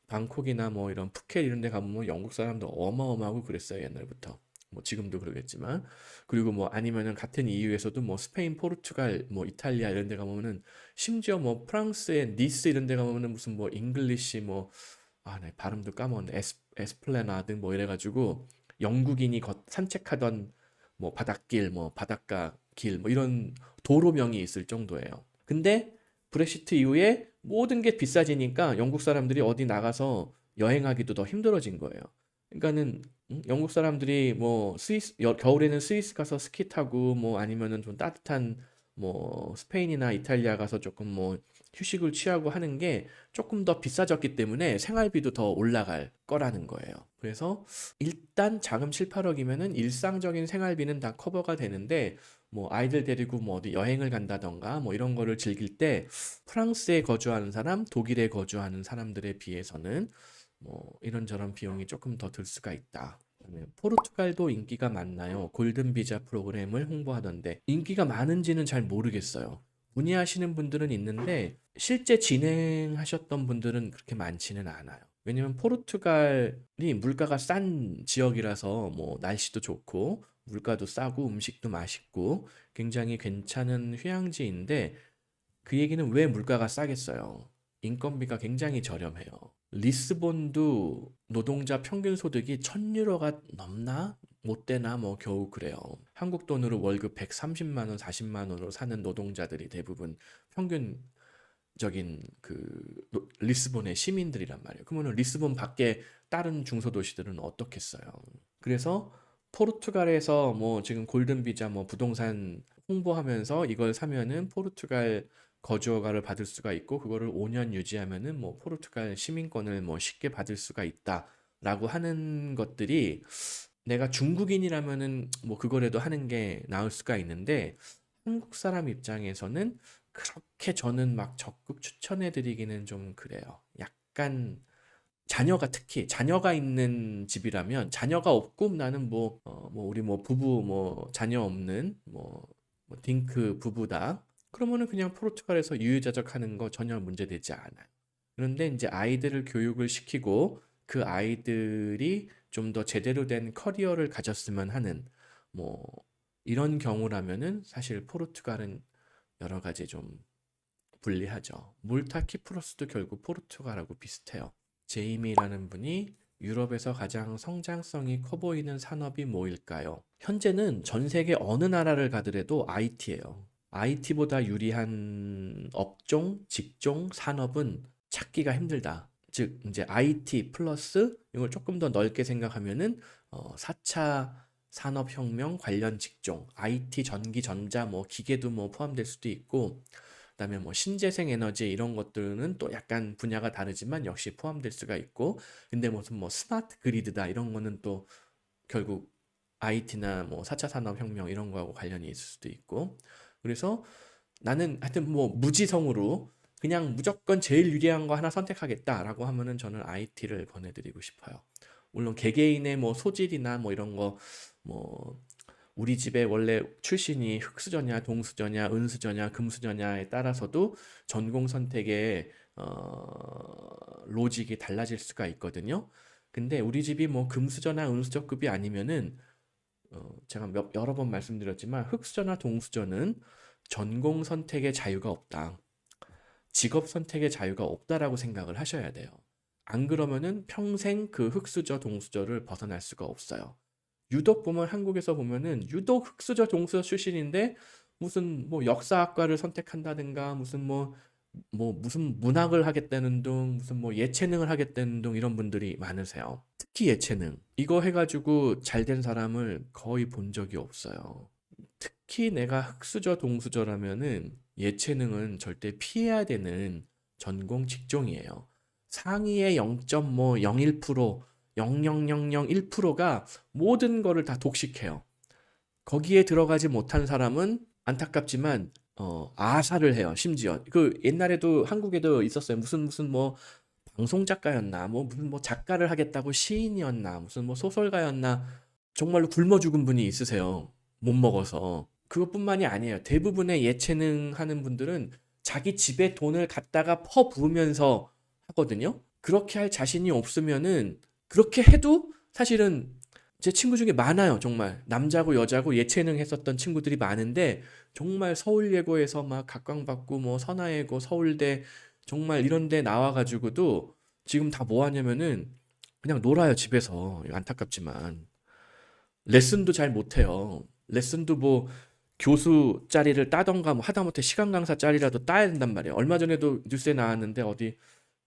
방콕이나 뭐 이런 푸켓 이런 데 가보면 영국 사람들 어마어마하고 그랬어요, 옛날부터. 뭐 지금도 그러겠지만. 그리고 뭐 아니면은 같은 EU에서도 뭐 스페인, 포르투갈, 뭐 이탈리아 이런 데 가보면은 심지어 뭐 프랑스의 니스 이런 데 가보면은 무슨 뭐 잉글리시 뭐 네, 발음도 까먹었네. 에스플래나드 뭐 이래가지고 영국인이 산책하던 뭐 바닷길, 뭐 바닷가 길, 뭐 이런 도로명이 있을 정도예요. 근데 브렉시트 이후에 모든 게 비싸지니까 영국 사람들이 어디 나가서 여행하기도 더 힘들어진 거예요. 그러니까는 영국 사람들이 뭐 겨울에는 스위스 가서 스키 타고 뭐 아니면은 좀 따뜻한 뭐 스페인이나 이탈리아 가서 조금 뭐 휴식을 취하고 하는 게 조금 더 비싸졌기 때문에 생활비도 더 올라갈 거라는 거예요. 그래서 일단 자금 7, 8억이면은 일상적인 생활비는 다 커버가 되는데 뭐 아이들 데리고 뭐 어디 여행을 간다던가 뭐 이런 거를 즐길 때 프랑스에 거주하는 사람, 독일에 거주하는 사람들에 비해서는 뭐 이런저런 비용이 조금 더 들 수가 있다. 그다음에 포르투갈도 인기가 많나요? 골든 비자 프로그램을 홍보하던데 인기가 많은지는 잘 모르겠어요. 문의하시는 분들은 있는데 실제 진행하셨던 분들은 그렇게 많지는 않아요. 왜냐면 포르투갈이 물가가 싼 지역이라서 뭐 날씨도 좋고 물가도 싸고 음식도 맛있고 굉장히 괜찮은 휴양지인데 그 얘기는 왜 물가가 싸겠어요? 인건비가 굉장히 저렴해요. 리스본도 노동자 평균 소득이 1,000유로가 넘나? 못 되나? 뭐 겨우 그래요. 한국 돈으로 월급 130만 원, 40만 원으로 사는 노동자들이 대부분 평균적인 리스본의 시민들이란 말이에요. 그러면 리스본 밖에 다른 중소도시들은 어떻겠어요? 그래서 포르투갈에서 뭐 지금 골든 비자 뭐 부동산 홍보하면서 이걸 사면은 포르투갈 거주 허가를 받을 수가 있고 그거를 5년 유지하면은 뭐 포르투갈 시민권을 뭐 쉽게 받을 수가 있다라고 하는 것들이 내가 중국인이라면은 뭐 그거라도 하는 게 나을 수가 있는데 한국 사람 입장에서는 그렇게 저는 막 적극 추천해 드리기는 좀 그래요. 약간 특히 자녀가 있는 집이라면 자녀가 없고 나는 뭐 우리 뭐 부부 뭐 자녀 없는 뭐 딩크 부부다. 그러면은 그냥 포르투갈에서 유유자적 하는 거 전혀 문제되지 않아요. 그런데 이제 아이들을 교육을 시키고 그 아이들이 좀 더 제대로 된 커리어를 가졌으면 하는 뭐 이런 경우라면은 사실 포르투갈은 여러 가지 좀 불리하죠. 몰타 키프로스도 결국 포르투갈하고 비슷해요. 제이미라는 분이 유럽에서 가장 성장성이 커 보이는 산업이 뭐일까요? 현재는 전 세계 어느 나라를 가더라도 IT예요. IT보다 유리한 업종, 직종, 산업은 찾기가 힘들다. 즉 이제 IT 플러스 이걸 조금 더 넓게 생각하면은 4차 산업혁명 관련 직종, IT, 전기, 전자, 뭐 기계도 뭐 포함될 수도 있고, 그다음에 뭐 신재생 에너지 이런 것들은 또 약간 분야가 다르지만 역시 포함될 수가 있고, 근데 무슨 뭐 스마트 그리드다 이런 거는 또 결국 IT나 뭐 4차 산업혁명 이런 거하고 관련이 있을 수도 있고, 그래서 나는 하여튼 뭐 무지성으로 그냥 무조건 제일 유리한 거 하나 선택하겠다라고 하면은 저는 IT를 권해드리고 싶어요. 물론 개개인의 뭐 소질이나 뭐 이런 거, 뭐 우리 집에 원래 출신이 흙수저냐 동수저냐 은수저냐 금수저냐에 따라서도 전공 선택의 로직이 달라질 수가 있거든요. 근데 우리 집이 뭐 금수저나 은수저급이 아니면은 제가 여러 번 말씀드렸지만 흙수저나 동수저는 전공 선택의 자유가 없다. 직업 선택의 자유가 없다라고 생각을 하셔야 돼요. 안 그러면은 평생 그 흙수저 동수저를 벗어날 수가 없어요. 유독 보면 한국에서 보면은 유독 흙수저 동수저 출신인데 무슨 뭐 역사학과를 선택한다든가 무슨 무슨 문학을 하겠다는 둥 무슨 뭐 예체능을 하겠다는 둥 이런 분들이 많으세요. 특히 예체능 이거 해가지고 잘 된 사람을 거의 본 적이 없어요. 특히 내가 흙수저 동수저라면은 예체능은 절대 피해야 되는 전공 직종이에요. 상위의 0.01%, 0.0001%가 모든 거를 다 독식해요. 거기에 들어가지 못한 사람은 안타깝지만 아사를 해요. 심지어 그 옛날에도 한국에도 있었어요. 무슨 뭐 방송 작가였나, 뭐 무슨 뭐 작가를 하겠다고 시인이었나, 무슨 뭐 소설가였나, 정말로 굶어 죽은 분이 있으세요. 못 먹어서. 그것뿐만이 아니에요. 대부분의 예체능 하는 분들은 자기 집에 돈을 갖다가 퍼부으면서 하거든요. 그렇게 할 자신이 없으면은 그렇게 해도 사실은 제 친구 중에 많아요. 정말 남자고 여자고 예체능 했었던 친구들이 많은데 정말 서울예고에서 막 각광받고 뭐 선화예고 서울대 정말 이런 데 나와가지고도 지금 다 뭐 하냐면은 그냥 놀아요 집에서. 안타깝지만 레슨도 잘 못해요. 레슨도 뭐 교수 자리를 따던가 뭐 하다못해 시간 강사 자리라도 따야 된단 말이에요. 얼마 전에도 뉴스에 나왔는데 어디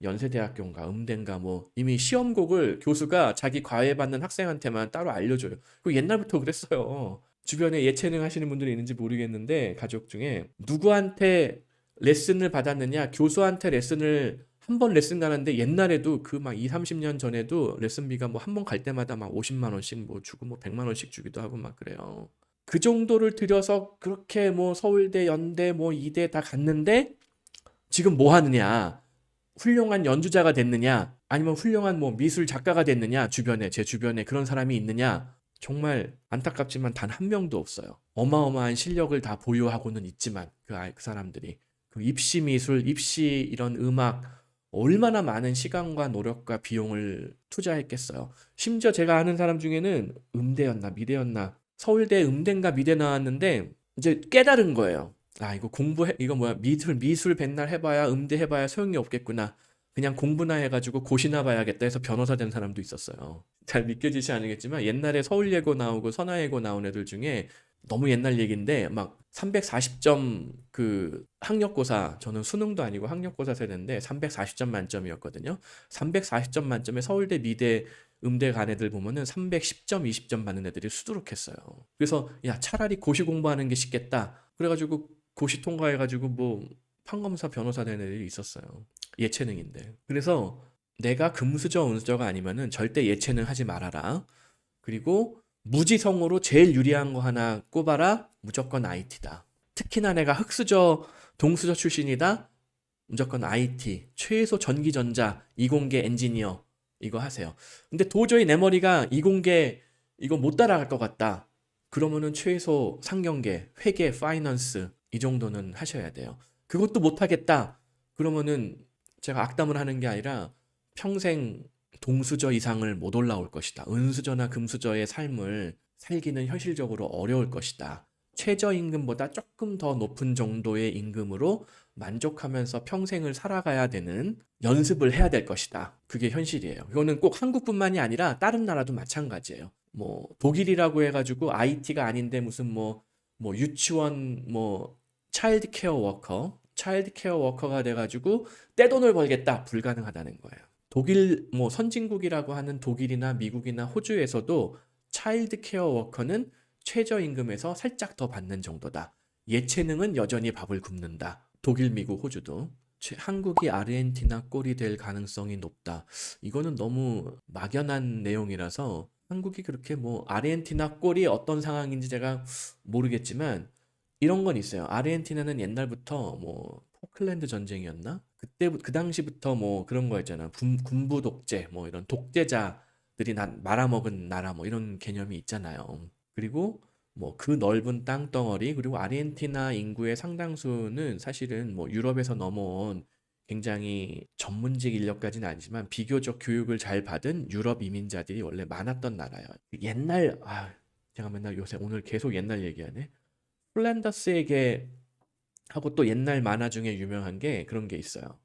연세대학교인가 음대인가 뭐 이미 시험곡을 교수가 자기 과외 받는 학생한테만 따로 알려줘요. 그 옛날부터 그랬어요. 주변에 예체능 하시는 분들이 있는지 모르겠는데 가족 중에 누구한테 레슨을 받았느냐, 교수한테 레슨을 한 번 레슨 가는데 옛날에도 그 막 2, 30년 전에도 레슨비가 뭐 한 번 갈 때마다 막 50만 원씩 뭐 주고 뭐 100만 원씩 주기도 하고 막 그래요. 그 정도를 들여서 그렇게 뭐 서울대, 연대, 뭐 이대 다 갔는데 지금 뭐 하느냐? 훌륭한 연주자가 됐느냐? 아니면 훌륭한 뭐 미술 작가가 됐느냐? 제 주변에 그런 사람이 있느냐? 정말 안타깝지만 단 한 명도 없어요. 어마어마한 실력을 다 보유하고는 있지만 그 사람들이 그 입시 미술, 입시 이런 음악 얼마나 많은 시간과 노력과 비용을 투자했겠어요. 심지어 제가 아는 사람 중에는 음대였나 미대였나 서울대 음대인가 미대 나왔는데 이제 깨달은 거예요. 아, 이거 이거 뭐야, 미술 백날 해봐야, 음대 해봐야 소용이 없겠구나. 그냥 공부나 해가지고 고시나 봐야겠다 해서 변호사 된 사람도 있었어요. 잘 믿겨지지 않겠지만 옛날에 서울예고 나오고 선화예고 나온 애들 중에 너무 옛날 얘기인데 막 340점 그 학력고사, 저는 수능도 아니고 학력고사 세대인데 340점 만점이었거든요. 340점 만점에 서울대, 미대, 음대 간 애들 보면은 310점, 20점 받는 애들이 수두룩했어요. 그래서 야, 차라리 고시 공부하는 게 쉽겠다. 그래가지고 고시 통과해가지고 뭐 판검사 변호사 된 애들이 있었어요. 예체능인데. 그래서 내가 금수저 은수저가 아니면은 절대 예체능 하지 말아라. 그리고 무지성으로 제일 유리한 거 하나 꼽아라. 무조건 IT다. 특히나 내가 흙수저 동수저 출신이다. 무조건 IT. 최소 전기전자, 이공계 엔지니어 이거 하세요. 근데 도저히 내 머리가 이공계 이거 못 따라갈 것 같다. 그러면은 최소 상경계, 회계, 파이낸스 이 정도는 하셔야 돼요. 그것도 못 하겠다. 그러면은 제가 악담을 하는 게 아니라 평생 동수저 이상을 못 올라올 것이다. 은수저나 금수저의 삶을 살기는 현실적으로 어려울 것이다. 최저임금보다 조금 더 높은 정도의 임금으로 만족하면서 평생을 살아가야 되는 연습을 해야 될 것이다. 그게 현실이에요. 이거는 꼭 한국뿐만이 아니라 다른 나라도 마찬가지예요. 뭐 독일이라고 해가지고 IT가 아닌데 무슨 뭐 유치원 뭐 차일드 케어 워커가 돼가지고 떼돈을 벌겠다. 불가능하다는 거예요. 독일 뭐 선진국이라고 하는 독일이나 미국이나 호주에서도 차일드 케어 워커는 최저임금에서 살짝 더 받는 정도다. 예체능은 여전히 밥을 굶는다. 독일, 미국, 호주도. 한국이 아르헨티나 꼴이 될 가능성이 높다. 이거는 너무 막연한 내용이라서 한국이 그렇게 뭐 아르헨티나 꼴이 어떤 상황인지 제가 모르겠지만 이런 건 있어요. 아르헨티나는 옛날부터 뭐 포클랜드 전쟁이었나? 그때 그 당시부터 뭐 그런 거 있잖아. 군부 독재 뭐 이런 독재자들이 말아먹은 나라 뭐 이런 개념이 있잖아요. 그리고 뭐 그 넓은 땅덩어리 그리고 아르헨티나 인구의 상당수는 사실은 뭐 유럽에서 넘어온 굉장히 전문직 인력까지는 아니지만 비교적 교육을 잘 받은 유럽 이민자들이 원래 많았던 나라예요. 옛날 제가 맨날 요새 오늘 계속 옛날 얘기하네. 플란더스에게 하고 또 옛날 만화 중에 유명한 게 그런 게 있어요.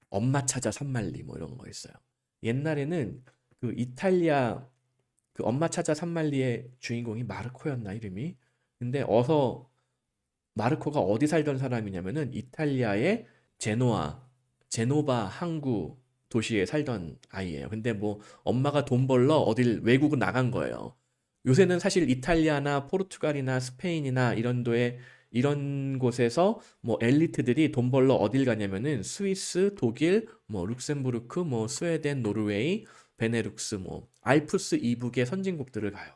엄마 찾아 산말리 뭐 이런 거 있어요. 옛날에는 그 이탈리아 그 엄마 찾아 산말리의 주인공이 마르코였나 이름이? 근데 마르코가 어디 살던 사람이냐면은 이탈리아의 제노바 항구 도시에 살던 아이예요. 근데 뭐 엄마가 돈 벌러 어딜 외국을 나간 거예요. 요새는 사실 이탈리아나 포르투갈이나 스페인이나 이런 곳에서 뭐 엘리트들이 돈 벌러 어딜 가냐면은 스위스, 독일, 뭐 룩셈부르크, 뭐 스웨덴, 노르웨이, 베네룩스, 뭐 알프스 이북의 선진국들을 가요.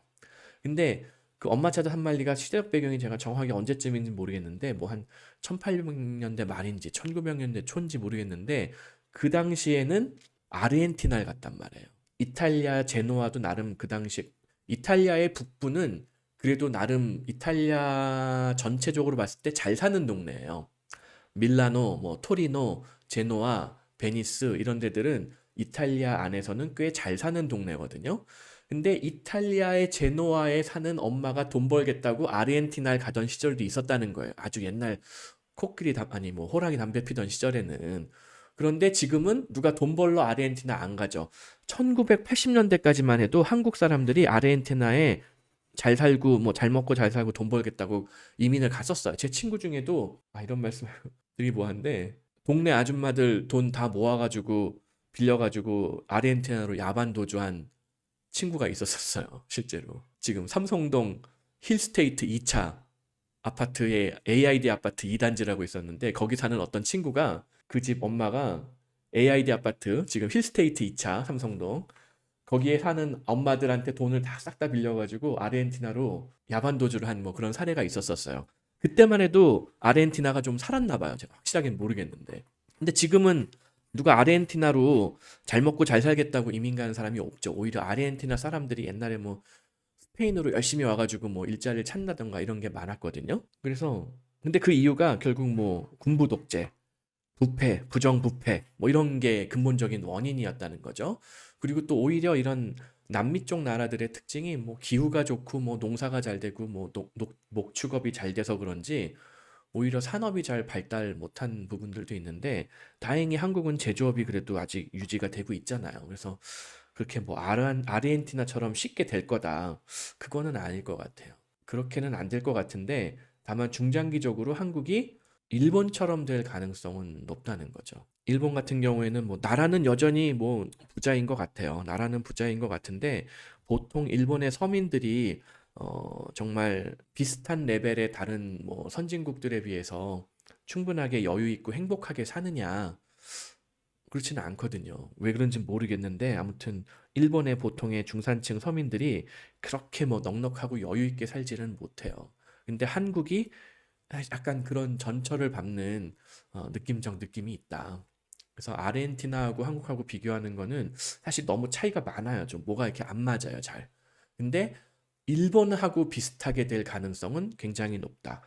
근데 그 엄마 찾아 산말리가 시대적 배경이 제가 정확히 언제쯤인지 모르겠는데 뭐 한 1800년대 말인지 1900년대 초인지 모르겠는데 그 당시에는 아르헨티나를 갔단 말이에요. 이탈리아 제노아도 나름 그 당시 이탈리아의 북부는 그래도 나름 이탈리아 전체적으로 봤을 때 잘 사는 동네예요. 밀라노, 뭐 토리노, 제노아, 베니스 이런 데들은 이탈리아 안에서는 꽤 잘 사는 동네거든요. 근데 이탈리아의 제노아에 사는 엄마가 돈 벌겠다고 아르헨티나를 가던 시절도 있었다는 거예요. 아주 옛날 아니 뭐 호랑이 담배 피던 시절에는. 그런데 지금은 누가 돈 벌러 아르헨티나 안 가죠. 1980년대까지만 해도 한국 사람들이 아르헨티나에 잘 살고 뭐 잘 먹고 잘 살고 돈 벌겠다고 이민을 갔었어요. 제 친구 중에도 이런 말씀 드리기 뭐한데 동네 아줌마들 돈 다 모아가지고 빌려가지고 아르헨티나로 야반 도주한 친구가 있었어요. 실제로. 지금 삼성동 힐스테이트 2차 아파트에 AID 아파트 2단지라고 있었는데 거기 사는 어떤 친구가 그 집 엄마가 AID 아파트 지금 힐스테이트 2차 삼성동 거기에 사는 엄마들한테 돈을 다 싹 다 빌려가지고 아르헨티나로 야반 도주를 한 뭐 그런 사례가 있었었어요. 그때만 해도 아르헨티나가 좀 살았나 봐요. 제가 확실하게는 모르겠는데. 근데 지금은 누가 아르헨티나로 잘 먹고 잘 살겠다고 이민 가는 사람이 없죠. 오히려 아르헨티나 사람들이 옛날에 뭐 스페인으로 열심히 와가지고 뭐 일자리를 찾는다던가 이런 게 많았거든요. 그래서 근데 그 이유가 결국 뭐 군부 독재, 부패, 부정부패 뭐 이런 게 근본적인 원인이었다는 거죠. 그리고 또 오히려 이런 남미 쪽 나라들의 특징이 뭐 기후가 좋고 뭐 농사가 잘 되고 뭐 목축업이 잘 돼서 그런지 오히려 산업이 잘 발달 못한 부분들도 있는데 다행히 한국은 제조업이 그래도 아직 유지가 되고 있잖아요. 그래서 그렇게 뭐 아르헨티나처럼 쉽게 될 거다. 그거는 아닐 것 같아요. 그렇게는 안 될 것 같은데 다만 중장기적으로 한국이 일본처럼 될 가능성은 높다는 거죠. 일본 같은 경우에는 뭐 나라는 여전히 뭐 부자인 것 같아요. 나라는 부자인 것 같은데 보통 일본의 서민들이 정말 비슷한 레벨의 다른 뭐 선진국들에 비해서 충분하게 여유 있고 행복하게 사느냐? 그렇지는 않거든요. 왜 그런지 모르겠는데 아무튼 일본의 보통의 중산층 서민들이 그렇게 뭐 넉넉하고 여유 있게 살지는 못해요. 근데 한국이 약간 그런 전철을 밟는 느낌적 느낌이 있다. 그래서 아르헨티나하고 한국하고 비교하는 거는 사실 너무 차이가 많아요. 좀 뭐가 이렇게 안 맞아요, 잘. 근데 일본하고 비슷하게 될 가능성은 굉장히 높다.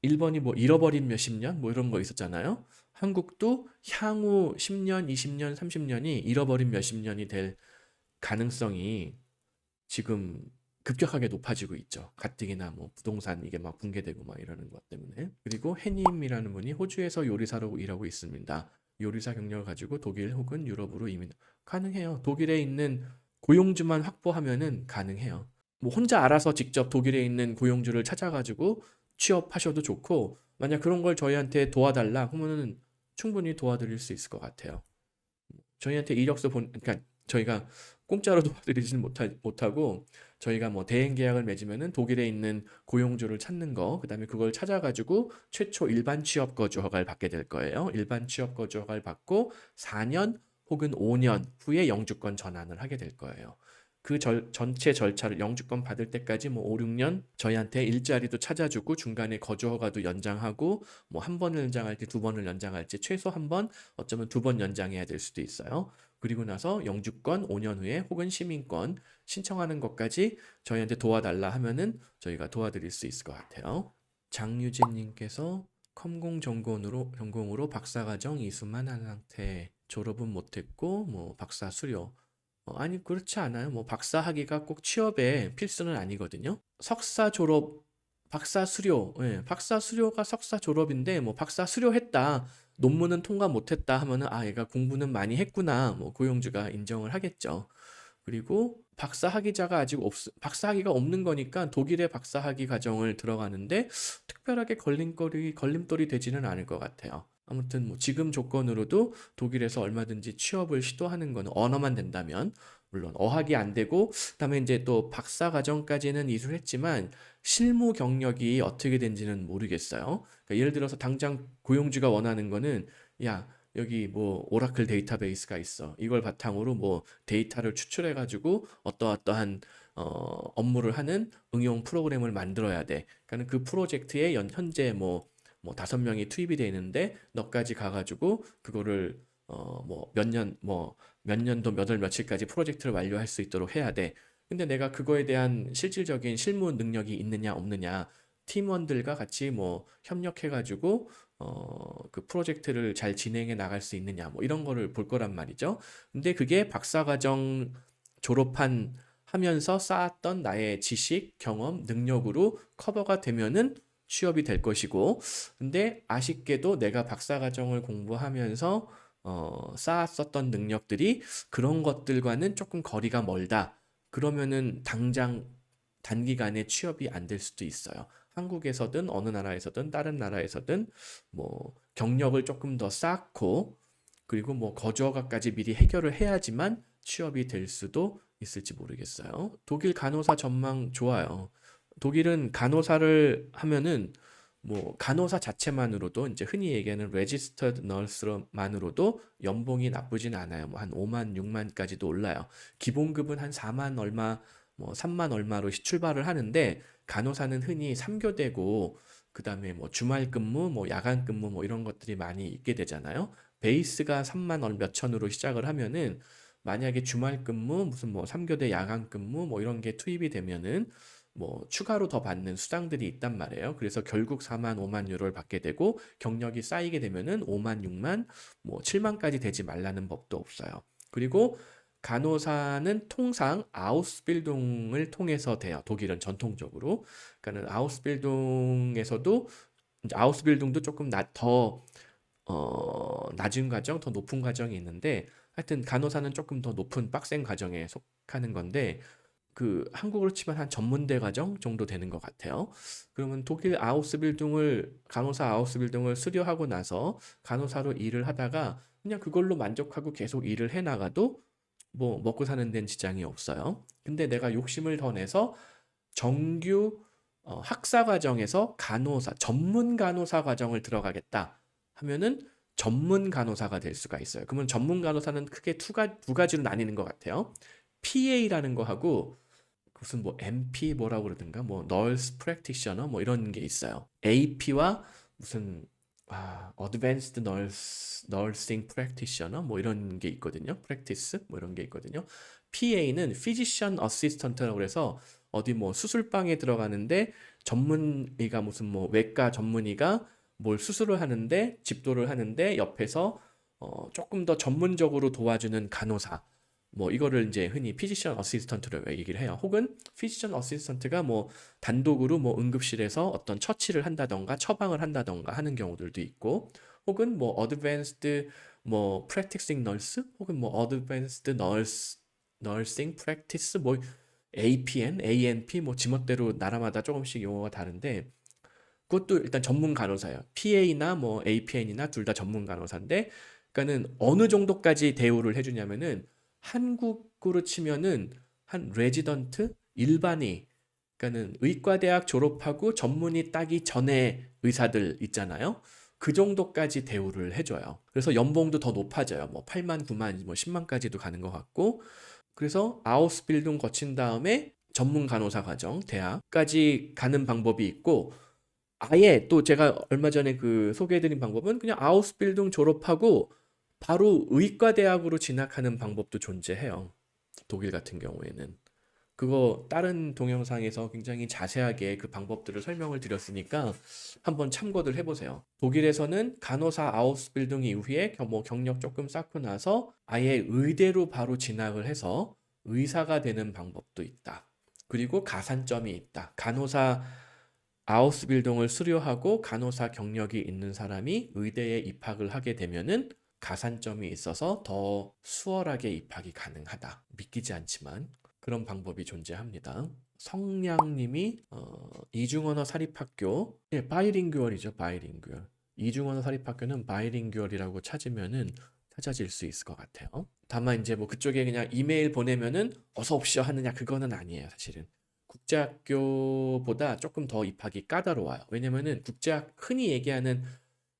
일본이 뭐 잃어버린 몇십 년 뭐 이런 거 있었잖아요. 한국도 향후 10년, 20년, 30년이 잃어버린 몇십 년이 될 가능성이 지금 급격하게 높아지고 있죠. 가뜩이나 뭐 부동산 이게 막 붕괴되고 막 이러는 것 때문에. 그리고 해님이라는 분이 호주에서 요리사로 일하고 있습니다. 요리사 경력을 가지고 독일 혹은 유럽으로 이민 가능해요. 독일에 있는 고용주만 확보하면은 가능해요. 뭐 혼자 알아서 직접 독일에 있는 고용주를 찾아가지고 취업하셔도 좋고 만약 그런 걸 저희한테 도와달라 하면은 충분히 도와드릴 수 있을 것 같아요. 저희한테 이력서 그러니까 저희가 공짜로 도와드리지는 못하고 저희가 뭐 대행 계약을 맺으면은 독일에 있는 고용주를 찾는 거, 그다음에 그걸 찾아가지고 최초 일반 취업 거주 허가를 받게 될 거예요. 일반 취업 거주 허가를 받고 4년 혹은 5년 후에 영주권 전환을 하게 될 거예요. 그 전체 절차를 영주권 받을 때까지 뭐 5, 6년 저희한테 일자리도 찾아주고 중간에 거주 허가도 연장하고 뭐 한 번을 연장할지 두 번을 연장할지 최소 한 번, 어쩌면 두 번 연장해야 될 수도 있어요. 그리고 나서 영주권 5년 후에 혹은 시민권 신청하는 것까지 저희한테 도와달라 하면은 저희가 도와드릴 수 있을 것 같아요. 장유진님께서 컴공 전공으로 박사과정 이수만 한 상태, 졸업은 못했고 뭐 박사 수료. 아니 그렇지 않아요. 뭐 박사 학위가 꼭 취업에 필수는 아니거든요. 석사 졸업, 박사 수료, 예, 박사 수료가 석사 졸업인데 뭐 박사 수료했다, 논문은 통과 못했다 하면은 아 얘가 공부는 많이 했구나, 뭐 고용주가 인정을 하겠죠. 그리고 박사 학위자가 아직 박사 학위가 없는 거니까 독일의 박사 학위 과정을 들어가는데 특별하게 걸림돌이 되지는 않을 것 같아요. 아무튼 뭐 지금 조건으로도 독일에서 얼마든지 취업을 시도하는 거는 언어만 된다면, 물론 어학이 안 되고 그다음에 이제 또 박사 과정까지는 이수했지만 실무 경력이 어떻게 된지는 모르겠어요. 그러니까 예를 들어서 당장 고용주가 원하는 거는 야 여기 뭐 오라클 데이터베이스가 있어. 이걸 바탕으로 뭐 데이터를 추출해 가지고 어떠한 업무를 하는 응용 프로그램을 만들어야 돼. 그러니까 그 프로젝트에 현재 뭐 5명이 투입이 돼 있는데 너까지 가가지고 그거를 뭐 몇 년도 몇 월 며칠까지 프로젝트를 완료할 수 있도록 해야 돼. 근데 내가 그거에 대한 실질적인 실무 능력이 있느냐 없느냐, 팀원들과 같이 뭐 협력해가지고 그 프로젝트를 잘 진행해 나갈 수 있느냐 뭐 이런 거를 볼 거란 말이죠. 근데 그게 박사과정 졸업한 하면서 쌓았던 나의 지식, 경험, 능력으로 커버가 되면은 취업이 될 것이고, 근데 아쉽게도 내가 박사과정을 공부하면서 쌓았었던 능력들이 그런 것들과는 조금 거리가 멀다. 그러면은 당장 단기간에 취업이 안 될 수도 있어요. 한국에서든 어느 나라에서든 다른 나라에서든 뭐 경력을 조금 더 쌓고 그리고 뭐 거주허가까지 미리 해결을 해야지만 취업이 될 수도 있을지 모르겠어요. 독일 간호사 전망 좋아요. 독일은 간호사를 하면은 뭐 간호사 자체만으로도 이제 흔히 얘기하는 registered nurse만으로도 연봉이 나쁘진 않아요. 뭐 한 5만, 6만까지도 올라요. 기본급은 한 4만 얼마, 뭐 3만 얼마로 출발을 하는데 간호사는 흔히 3교대고 그다음에 뭐 주말 근무, 뭐 야간 근무 뭐 이런 것들이 많이 있게 되잖아요. 베이스가 3만 몇 천으로 시작을 하면은 만약에 주말 근무, 무슨 뭐 3교대 야간 근무 뭐 이런 게 투입이 되면은 뭐 추가로 더 받는 수당들이 있단 말이에요. 그래서 결국 4만, 5만 유로를 받게 되고 경력이 쌓이게 되면은 5만, 6만, 뭐 7만까지 되지 말라는 법도 없어요. 그리고 간호사는 통상 아우스빌딩을 통해서 돼요. 독일은 전통적으로. 그러니까는 아우스빌딩에서도 이제 아우스빌딩도 조금 더 낮은 과정, 더 높은 과정이 있는데 하여튼 간호사는 조금 더 높은 빡센 과정에 속하는 건데 그 한국으로 치면 한 전문대 과정 정도 되는 것 같아요. 그러면 독일 간호사 아우스빌딩을 수료하고 나서 간호사로 일을 하다가 그냥 그걸로 만족하고 계속 일을 해 나가도 뭐 먹고 사는 데는 지장이 없어요. 근데 내가 욕심을 더 내서 정규 학사 과정에서 전문 간호사 과정을 들어가겠다 하면은 전문 간호사가 될 수가 있어요. 그러면 전문 간호사는 크게 두 가지로 나뉘는 것 같아요. PA라는 거 하고 무슨 뭐 MP 뭐라고 그러든가 뭐 Nurse Practitioner 뭐 이런 게 있어요. AP와 무슨 Advanced Nursing Practitioner 뭐 이런 게 있거든요. Practice 뭐 이런 게 있거든요. PA는 Physician Assistant라고 해서 어디 뭐 수술방에 들어가는데 전문의가 무슨 뭐 외과 전문의가 뭘 수술을 하는데 집도를 하는데 옆에서 조금 더 전문적으로 도와주는 간호사, 뭐 이거를 이제 흔히 피지션 어시스턴트로 얘기를 해요. 혹은 피지션 어시스턴트가 뭐 단독으로 뭐 응급실에서 어떤 처치를 한다던가 처방을 한다던가 하는 경우들도 있고, 혹은 뭐 어드밴스드 뭐 프랙티싱 널스 혹은 뭐 어드밴스드 널싱 프랙티스 뭐 APN, ANP 뭐 지멋대로 나라마다 조금씩 용어가 다른데 그것도 일단 전문 간호사예요. PA나 뭐 APN이나 둘 다 전문 간호사인데, 그러니까는 어느 정도까지 대우를 해주냐면은 한국으로 치면은 한 레지던트 일반의 그러니까는 의과대학 졸업하고 전문의 따기 전에 의사들 있잖아요. 그 정도까지 대우를 해줘요. 그래서 연봉도 더 높아져요. 뭐 8만, 9만, 뭐 10만까지도 가는 것 같고. 그래서 아우스빌딩 거친 다음에 전문 간호사 과정, 대학까지 가는 방법이 있고, 아예 또 제가 얼마 전에 그 소개해드린 방법은 그냥 아우스빌딩 졸업하고 바로 의과대학으로 진학하는 방법도 존재해요. 독일 같은 경우에는. 그거 다른 동영상에서 굉장히 자세하게 그 방법들을 설명을 드렸으니까 한번 참고들 해보세요. 독일에서는 간호사 아우스빌딩 이후에 뭐 경력 조금 쌓고 나서 아예 의대로 바로 진학을 해서 의사가 되는 방법도 있다. 그리고 가산점이 있다. 간호사 아우스빌딩을 수료하고 간호사 경력이 있는 사람이 의대에 입학을 하게 되면은 가산점이 있어서 더 수월하게 입학이 가능하다. 믿기지 않지만 그런 방법이 존재합니다. 성량님이 이중언어 사립학교, 예, 바이링구얼이죠, 바이링구얼. 이중언어 사립학교는 바이링구얼이라고 찾으면은 찾아질 수 있을 것 같아요. 다만 이제 뭐 그쪽에 그냥 이메일 보내면은 어서 오십시오 하느냐 그거는 아니에요, 사실은. 국제학교보다 조금 더 입학이 까다로워요. 왜냐면은 흔히 얘기하는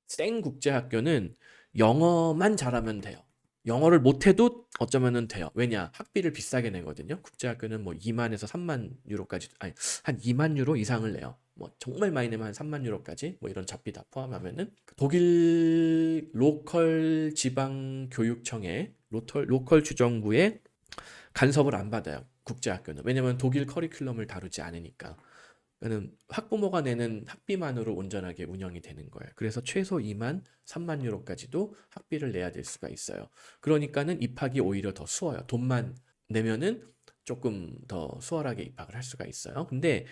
생 국제학교는 영어만 잘하면 돼요. 영어를 못해도 어쩌면은 돼요. 왜냐? 학비를 비싸게 내거든요. 국제학교는 뭐 2만에서 3만 유로까지, 아니, 한 2만 유로 이상을 내요. 뭐 정말 많이 내면 한 3만 유로까지, 뭐 이런 잡비 다 포함하면은. 독일 로컬 지방 교육청에, 로컬 주정부에 간섭을 안 받아요. 국제학교는. 왜냐면 독일 커리큘럼을 다루지 않으니까. 그는 학부모가 내는 학비만으로 온전하게 운영이 되는 거예요. 그래서 최소 2만, 3만 유로까지도 학비를 내야 될 수가 있어요. 그러니까는 입학이 오히려 더 쉬워요. 돈만 내면은 조금 더 수월하게 입학을 할 수가 있어요. 근데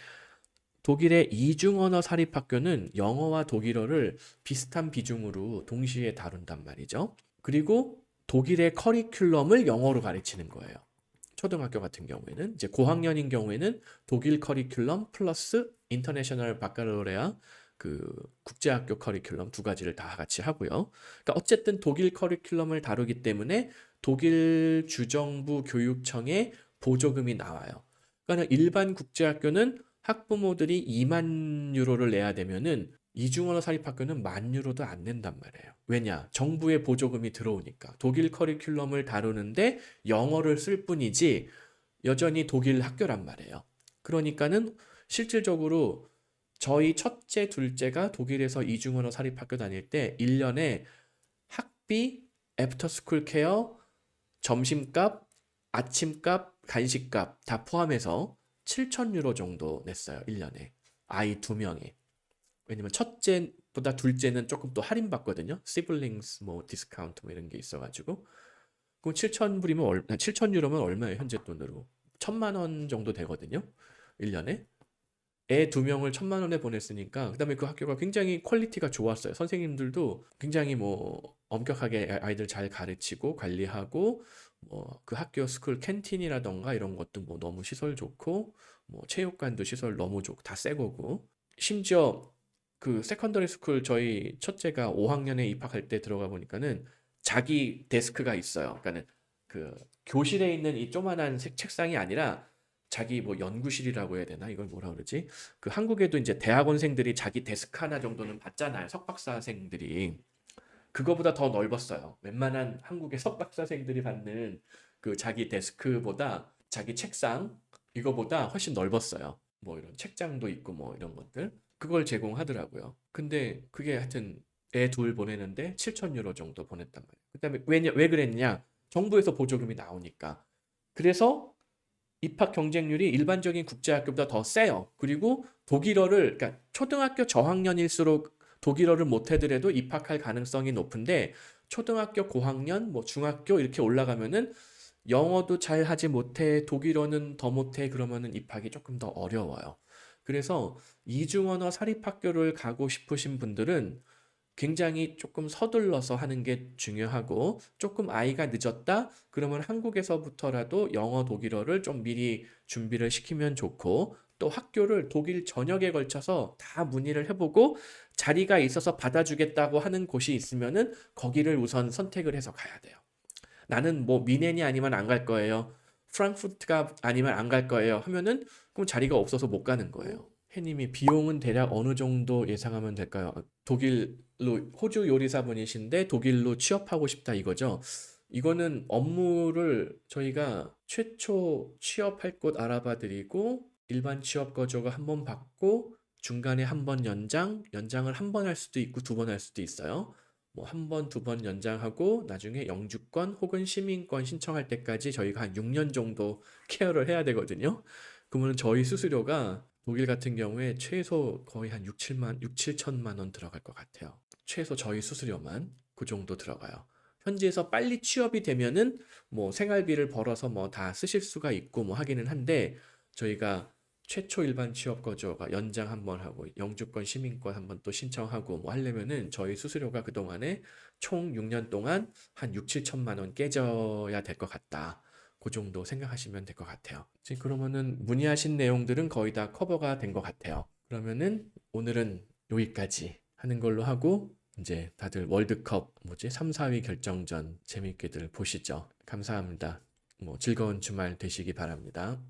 독일의 이중언어 사립학교는 영어와 독일어를 비슷한 비중으로 동시에 다룬단 말이죠. 그리고 독일의 커리큘럼을 영어로 가르치는 거예요. 초등학교 같은 경우에는 이제 고학년인 경우에는 독일 커리큘럼 플러스 인터내셔널 바카로레아 그 국제학교 커리큘럼 두 가지를 다 같이 하고요. 그러니까 어쨌든 독일 커리큘럼을 다루기 때문에 독일 주정부 교육청에 보조금이 나와요. 그러니까 일반 국제학교는 학부모들이 2만 유로를 내야 되면은 이중언어 사립학교는 1만 유로도 안 낸단 말이에요. 왜냐? 정부의 보조금이 들어오니까. 독일 커리큘럼을 다루는데 영어를 쓸 뿐이지 여전히 독일 학교란 말이에요. 그러니까는 실질적으로 저희 첫째, 둘째가 독일에서 이중언어 사립학교 다닐 때 1년에 학비, 애프터스쿨 케어, 점심값, 아침값, 간식값 다 포함해서 7천 유로 정도 냈어요. 1년에. 아이 2명에. 왜냐면 첫째보다 둘째는 조금 또 할인받거든요. 시블링스 뭐 디스카운트 뭐 이런 게 있어가지고. 그럼 7천 유로면 얼마예요? 현재 돈으로 1,000만 원 정도 되거든요. 1년에. 애 2명을 1,000만 원에 보냈으니까 그다음에 그 학교가 굉장히 퀄리티가 좋았어요. 선생님들도 굉장히 뭐 엄격하게 아이들 잘 가르치고 관리하고 뭐 그 학교 스쿨 캔틴이라던가 이런 것도 뭐 너무 시설 좋고 뭐 체육관도 시설 너무 좋고 다 새 거고 심지어 그 세컨더리 스쿨 저희 첫째가 5학년에 입학할 때 들어가 보니까는 자기 데스크가 있어요. 그러니까는 그 교실에 있는 이 조만한 책상이 아니라 자기 뭐 연구실이라고 해야 되나? 이걸 뭐라 그러지? 그 한국에도 이제 대학원생들이 자기 데스크 하나 정도는 받잖아요. 석박사생들이. 그거보다 더 넓었어요. 웬만한 한국의 석박사생들이 받는 그 자기 데스크보다 자기 책상 이거보다 훨씬 넓었어요. 뭐 이런 책장도 있고 뭐 이런 것들. 그걸 제공하더라고요. 근데 그게 하여튼 애 둘 보내는데 7천 유로 정도 보냈단 말이에요. 그다음에 왜 그랬냐? 정부에서 보조금이 나오니까. 그래서 입학 경쟁률이 일반적인 국제학교보다 더 세요. 그리고 독일어를 그러니까 초등학교 저학년일수록 독일어를 못하더라도 입학할 가능성이 높은데 초등학교 고학년, 뭐 중학교 이렇게 올라가면은 영어도 잘 하지 못해, 독일어는 더 못해 그러면은 입학이 조금 더 어려워요. 그래서 이중언어 사립학교를 가고 싶으신 분들은 굉장히 조금 서둘러서 하는 게 중요하고 조금 아이가 늦었다 그러면 한국에서부터라도 영어 독일어를 좀 미리 준비를 시키면 좋고 또 학교를 독일 전역에 걸쳐서 다 문의를 해보고 자리가 있어서 받아주겠다고 하는 곳이 있으면은 거기를 우선 선택을 해서 가야 돼요. 나는 뭐 미넨이 아니면 안 갈 거예요. 프랑크푸르트가 아니면 안 갈 거예요. 하면은 그럼 자리가 없어서 못 가는 거예요. 해님이 비용은 대략 어느 정도 예상하면 될까요? 독일로 호주 요리사분이신데 독일로 취업하고 싶다 이거죠. 이거는 업무를 저희가 최초 취업할 곳 알아봐 드리고 일반 취업 거조가 한 번 받고 중간에 한 번 연장을 한 번 할 수도 있고 두 번 할 수도 있어요. 뭐 한 번, 두 번 연장하고 나중에 영주권 혹은 시민권 신청할 때까지 저희가 한 6년 정도 케어를 해야 되거든요. 그러면 저희 수수료가 독일 같은 경우에 최소 거의 한 6, 7천만 원 들어갈 것 같아요. 최소 저희 수수료만 그 정도 들어가요. 현지에서 빨리 취업이 되면은 뭐 생활비를 벌어서 뭐 다 쓰실 수가 있고 뭐 하기는 한데 저희가 최초 일반 취업 거주가 연장 한 번 하고 영주권 시민권 한 번 또 신청하고 뭐 하려면은 저희 수수료가 그동안에 총 6년 동안 한 6, 7천만 원 깨져야 될 것 같다. 그 정도 생각하시면 될 것 같아요. 지금 그러면은 문의하신 내용들은 거의 다 커버가 된 것 같아요. 그러면은 오늘은 여기까지 하는 걸로 하고 이제 다들 월드컵 뭐지 3, 4위 결정전 재밌게들 보시죠. 감사합니다. 뭐 즐거운 주말 되시기 바랍니다.